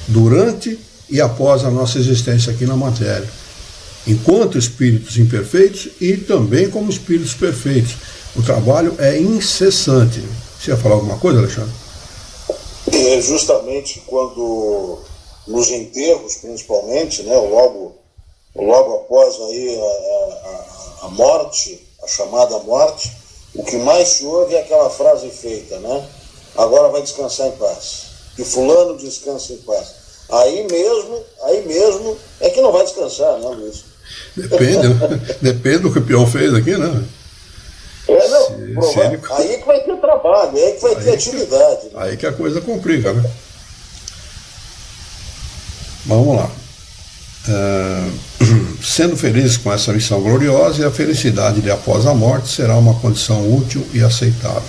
durante e após a nossa existência aqui na matéria, enquanto espíritos imperfeitos e também como espíritos perfeitos. O trabalho é incessante. Você ia falar alguma coisa, Alexandre? É justamente quando, nos enterros principalmente, né, logo após aí a morte, a chamada morte, o que mais se ouve é aquela frase feita, né? Agora vai descansar em paz. Que fulano descansa em paz. Aí mesmo é que não vai descansar, né, Luiz? Depende do que o peão fez aqui, né? Aí que vai ter trabalho, aí que vai ter atividade. Né? Aí que a coisa complica, né? Vamos lá. Sendo felizes com essa missão gloriosa, e a felicidade de após a morte será uma condição útil e aceitável,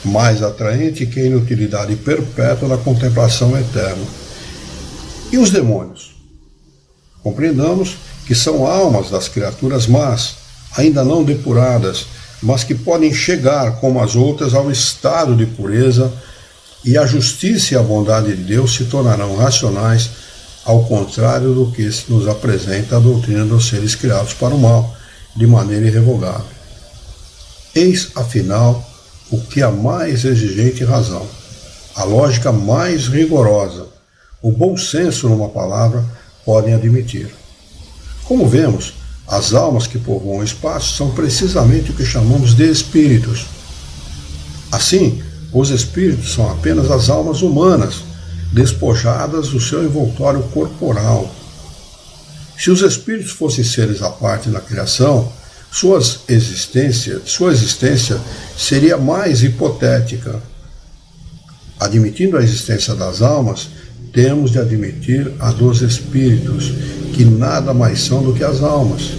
mais atraente que a inutilidade perpétua da contemplação eterna. E os demônios? Compreendamos que são almas das criaturas más, ainda não depuradas, mas que podem chegar, como as outras, ao estado de pureza, e a justiça e a bondade de Deus se tornarão racionais, ao contrário do que nos apresenta a doutrina dos seres criados para o mal, de maneira irrevogável. Eis, afinal, o que a mais exigente razão, a lógica mais rigorosa, o bom senso, numa palavra, podem admitir. Como vemos, as almas que povoam o espaço são precisamente o que chamamos de espíritos. Assim, os espíritos são apenas as almas humanas, despojadas do seu envoltório corporal. Se os espíritos fossem seres à parte na criação, sua existência seria mais hipotética. Admitindo a existência das almas, temos de admitir a dos espíritos, que nada mais são do que as almas.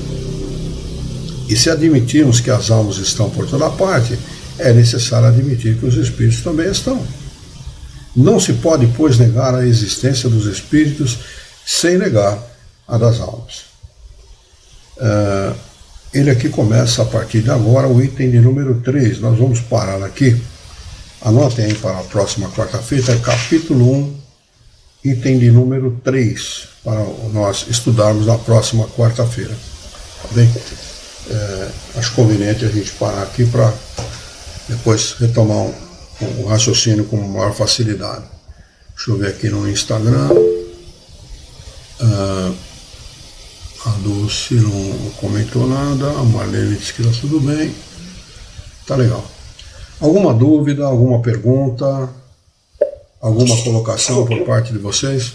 E se admitirmos que as almas estão por toda parte, é necessário admitir que os espíritos também estão. Não se pode, pois, negar a existência dos espíritos sem negar a das almas. Ele aqui começa, a partir de agora, o item de número 3. Nós vamos parar aqui. Anotem aí para a próxima quarta-feira, capítulo 1, item de número 3, para nós estudarmos na próxima quarta-feira. Tá bem? Acho conveniente a gente parar aqui para depois retomar o raciocínio com maior facilidade. Deixa eu ver aqui no Instagram. A Dulce não comentou nada, a Marlene disse que está tudo bem. Tá legal. Alguma dúvida, alguma pergunta, alguma colocação por parte de vocês?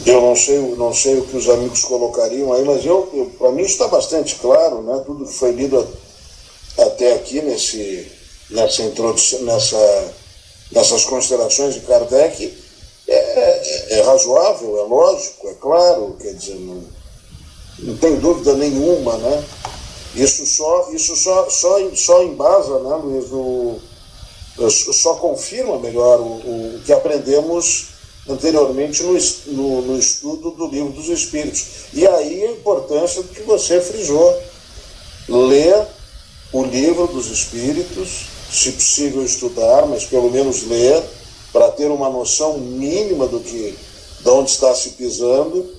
Eu não sei o que os amigos colocariam aí, mas para mim está bastante claro, né? Tudo que foi lido até aqui nessa introdução, nessas considerações de Kardec é razoável, é lógico, é claro, quer dizer, não tem dúvida nenhuma, né? Isso só embasa, né, Luiz, só confirma melhor o que aprendemos anteriormente no estudo do Livro dos Espíritos. E aí a importância do que você frisou, ler o Livro dos Espíritos, se possível estudar, mas pelo menos ler, para ter uma noção mínima de onde está se pisando,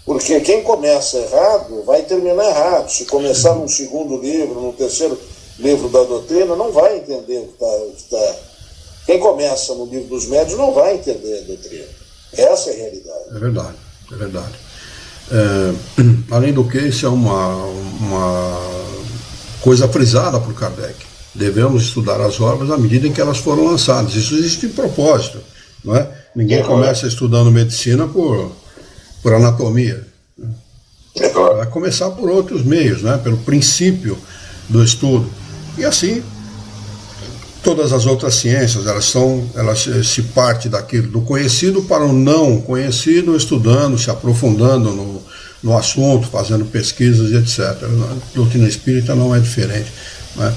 porque quem começa errado vai terminar errado. Se começar num segundo livro, num terceiro livro da doutrina, não vai entender o que está. Quem começa no Livro dos Médiuns não vai entender a doutrina. Essa é a realidade. É verdade, é verdade. Além do que, isso é uma coisa frisada por Kardec. Devemos estudar as obras à medida em que elas foram lançadas. Isso existe de propósito, não é? Ninguém começa estudando medicina por anatomia. Vai começar por outros meios, né? Pelo princípio do estudo. E assim, todas as outras ciências, elas se parte daquilo do conhecido para o não conhecido, estudando, se aprofundando no assunto, fazendo pesquisas, etc. A doutrina espírita não é diferente, né?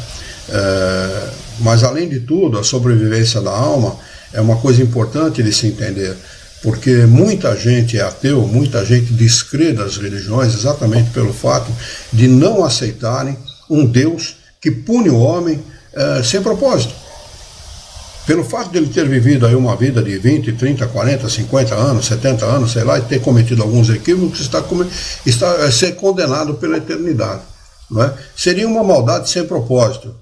Mas, além de tudo, a sobrevivência da alma é uma coisa importante de se entender, porque muita gente é ateu, muita gente descrê das religiões exatamente pelo fato de não aceitarem um Deus que pune o homem sem propósito. Pelo fato de ele ter vivido aí uma vida de 20, 30, 40, 50 anos, 70 anos, sei lá, e ter cometido alguns equívocos, está a ser condenado pela eternidade. Não é? Seria uma maldade sem propósito.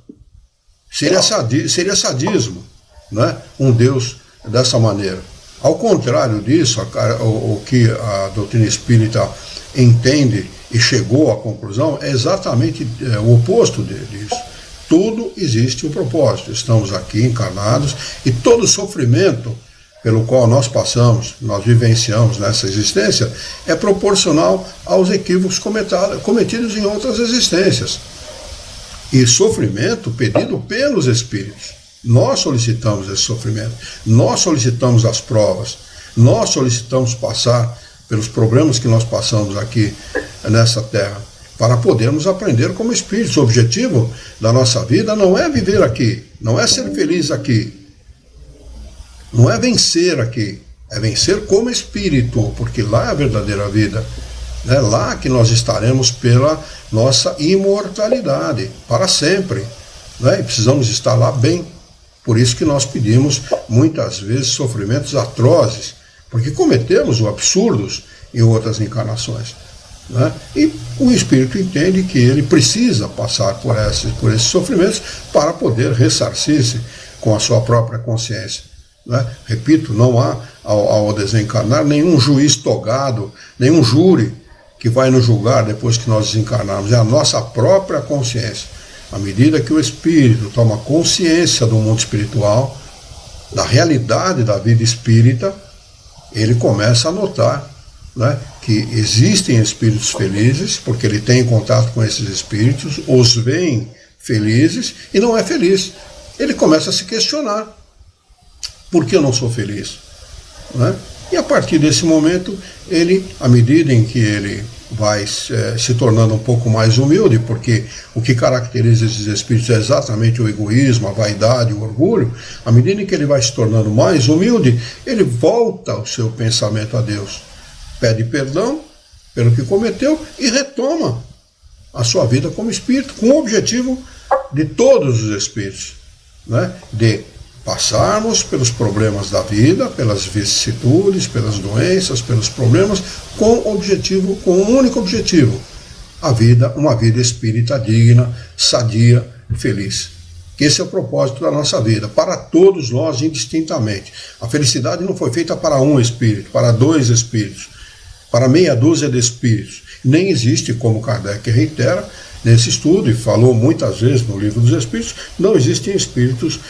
Seria sadismo, não é? Um Deus dessa maneira. Ao contrário disso, o que a doutrina espírita entende e chegou à conclusão é exatamente o oposto disso. Tudo existe um propósito. Estamos aqui encarnados e todo sofrimento pelo qual nós passamos, nós vivenciamos nessa existência, é proporcional aos equívocos cometidos em outras existências. E sofrimento pedido pelos espíritos. Nós solicitamos esse sofrimento, nós solicitamos as provas, nós solicitamos passar pelos problemas que nós passamos aqui nessa terra, para podermos aprender como espíritos. O objetivo da nossa vida não é viver aqui, não é ser feliz aqui, não é vencer aqui, é vencer como espírito, porque lá é a verdadeira vida. É lá que nós estaremos pela nossa imortalidade, para sempre. Né? E precisamos estar lá bem. Por isso que nós pedimos, muitas vezes, sofrimentos atrozes, porque cometemos absurdos em outras encarnações. Né? E o espírito entende que ele precisa passar por esses sofrimentos para poder ressarcir-se com a sua própria consciência. Né? Repito, não há, ao desencarnar, nenhum juiz togado, nenhum júri que vai nos julgar depois que nós desencarnarmos. É a nossa própria consciência. À medida que o espírito toma consciência do mundo espiritual, da realidade da vida espírita, ele começa a notar, né, que existem espíritos felizes, porque ele tem contato com esses espíritos, os veem felizes e não é feliz. Ele começa a se questionar: por que eu não sou feliz? Né? E a partir desse momento, ele, à medida em que ele vai se tornando um pouco mais humilde, porque o que caracteriza esses espíritos é exatamente o egoísmo, a vaidade, o orgulho, à medida em que ele vai se tornando mais humilde, ele volta o seu pensamento a Deus, pede perdão pelo que cometeu e retoma a sua vida como espírito, com o objetivo de todos os espíritos, né? De passarmos pelos problemas da vida, pelas vicissitudes, pelas doenças, pelos problemas, com um único objetivo: uma vida espírita digna, sadia, feliz. Esse é o propósito da nossa vida, para todos nós indistintamente. A felicidade não foi feita para um espírito, para dois espíritos, para meia dúzia de espíritos. Nem existe, como Kardec reitera nesse estudo, e falou muitas vezes no Livro dos Espíritos, não existem espíritos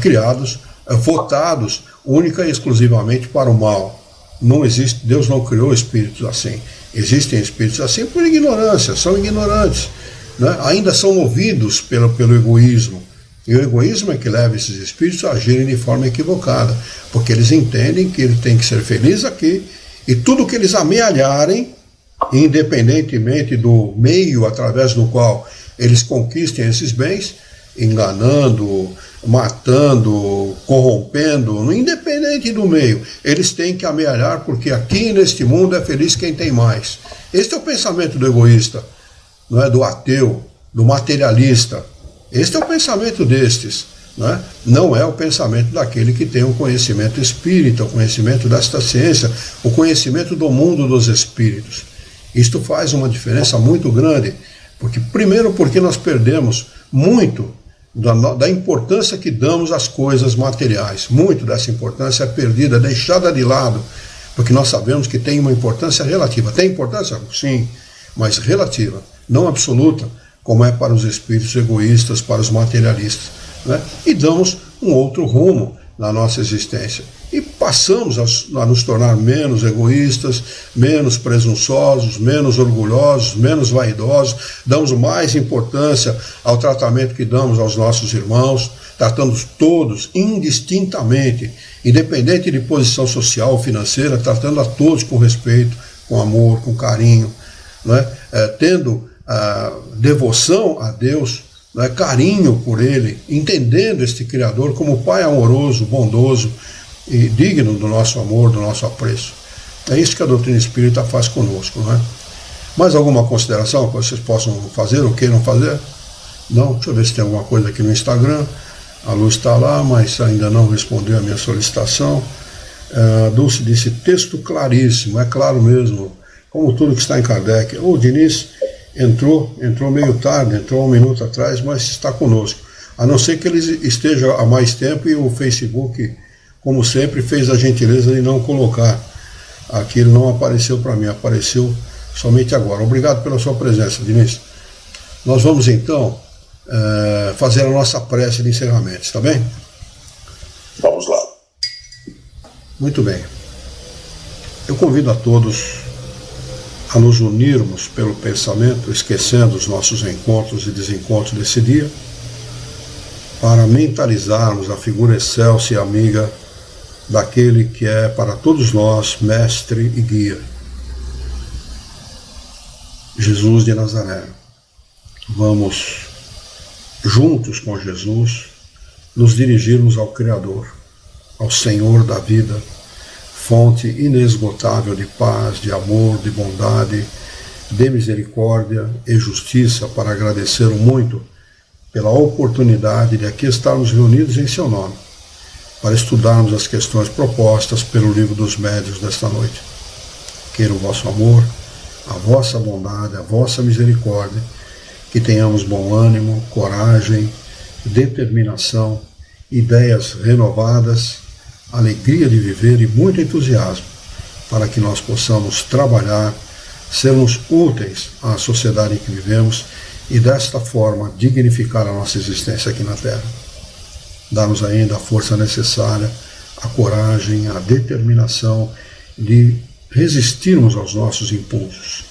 criados, votados única e exclusivamente para o mal. Não existe, Deus não criou espíritos assim. Existem espíritos assim por ignorância, são ignorantes, né? Ainda são movidos pelo egoísmo. E o egoísmo é que leva esses espíritos a agirem de forma equivocada, porque eles entendem que ele tem que ser feliz aqui, e tudo que eles amealharem, independentemente do meio através do qual eles conquistem esses bens, enganando, matando, corrompendo, independente do meio, eles têm que amealhar, porque aqui neste mundo é feliz quem tem mais. Este é o pensamento do egoísta, não é? Do ateu, do materialista. Este é o pensamento destes, não é? Não é o pensamento daquele que tem o conhecimento espírita, o conhecimento desta ciência, o conhecimento do mundo dos espíritos. Isto faz uma diferença muito grande, porque nós perdemos muito da importância que damos às coisas materiais. Muito dessa importância é perdida, deixada de lado, porque nós sabemos que tem uma importância relativa. Tem importância? Sim, mas relativa, não absoluta, como é para os espíritos egoístas, para os materialistas, né? E damos um outro rumo na nossa existência. E passamos a nos tornar menos egoístas, menos presunçosos, menos orgulhosos, menos vaidosos, damos mais importância ao tratamento que damos aos nossos irmãos, tratando todos indistintamente, independente de posição social ou financeira, tratando a todos com respeito, com amor, com carinho, não é? Tendo devoção a Deus, não é? Carinho por Ele, entendendo este Criador como Pai amoroso, bondoso e digno do nosso amor, do nosso apreço. É isso que a doutrina espírita faz conosco, não é? Mais alguma consideração que vocês possam fazer ou queiram fazer? Não? Deixa eu ver se tem alguma coisa aqui no Instagram. A Luz está lá, mas ainda não respondeu a minha solicitação. Dulce disse, texto claríssimo, é claro mesmo, como tudo que está em Kardec. O Diniz entrou meio tarde, entrou 1 minuto atrás, mas está conosco. A não ser que ele esteja há mais tempo e o Facebook, como sempre, fez a gentileza de não colocar. Aqui ele não apareceu para mim, apareceu somente agora. Obrigado pela sua presença, Diniz. Nós vamos então fazer a nossa prece de encerramento, está bem? Vamos lá. Muito bem. Eu convido a todos a nos unirmos pelo pensamento, esquecendo os nossos encontros e desencontros desse dia, para mentalizarmos a figura excelsa e amiga daquele que é para todos nós mestre e guia, Jesus de Nazaré. Vamos, juntos com Jesus, nos dirigirmos ao Criador, ao Senhor da vida, fonte inesgotável de paz, de amor, de bondade, de misericórdia e justiça, para agradecer muito pela oportunidade de aqui estarmos reunidos em seu nome, para estudarmos as questões propostas pelo Livro dos Médiuns desta noite. Queira o vosso amor, a vossa bondade, a vossa misericórdia, que tenhamos bom ânimo, coragem, determinação, ideias renovadas, alegria de viver e muito entusiasmo, para que nós possamos trabalhar, sermos úteis à sociedade em que vivemos e desta forma dignificar a nossa existência aqui na Terra. Dar-nos ainda a força necessária, a coragem, a determinação de resistirmos aos nossos impulsos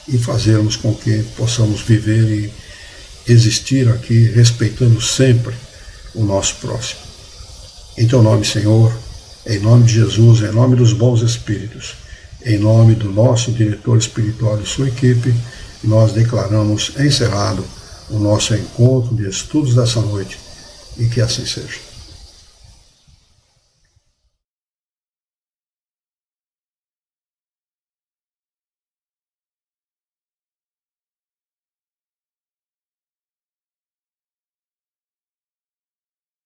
e fazermos com que possamos viver e existir aqui respeitando sempre o nosso próximo. Em teu nome, Senhor, em nome de Jesus, em nome dos bons espíritos, em nome do nosso diretor espiritual e sua equipe, nós declaramos encerrado o nosso encontro de estudos dessa noite, e que assim seja.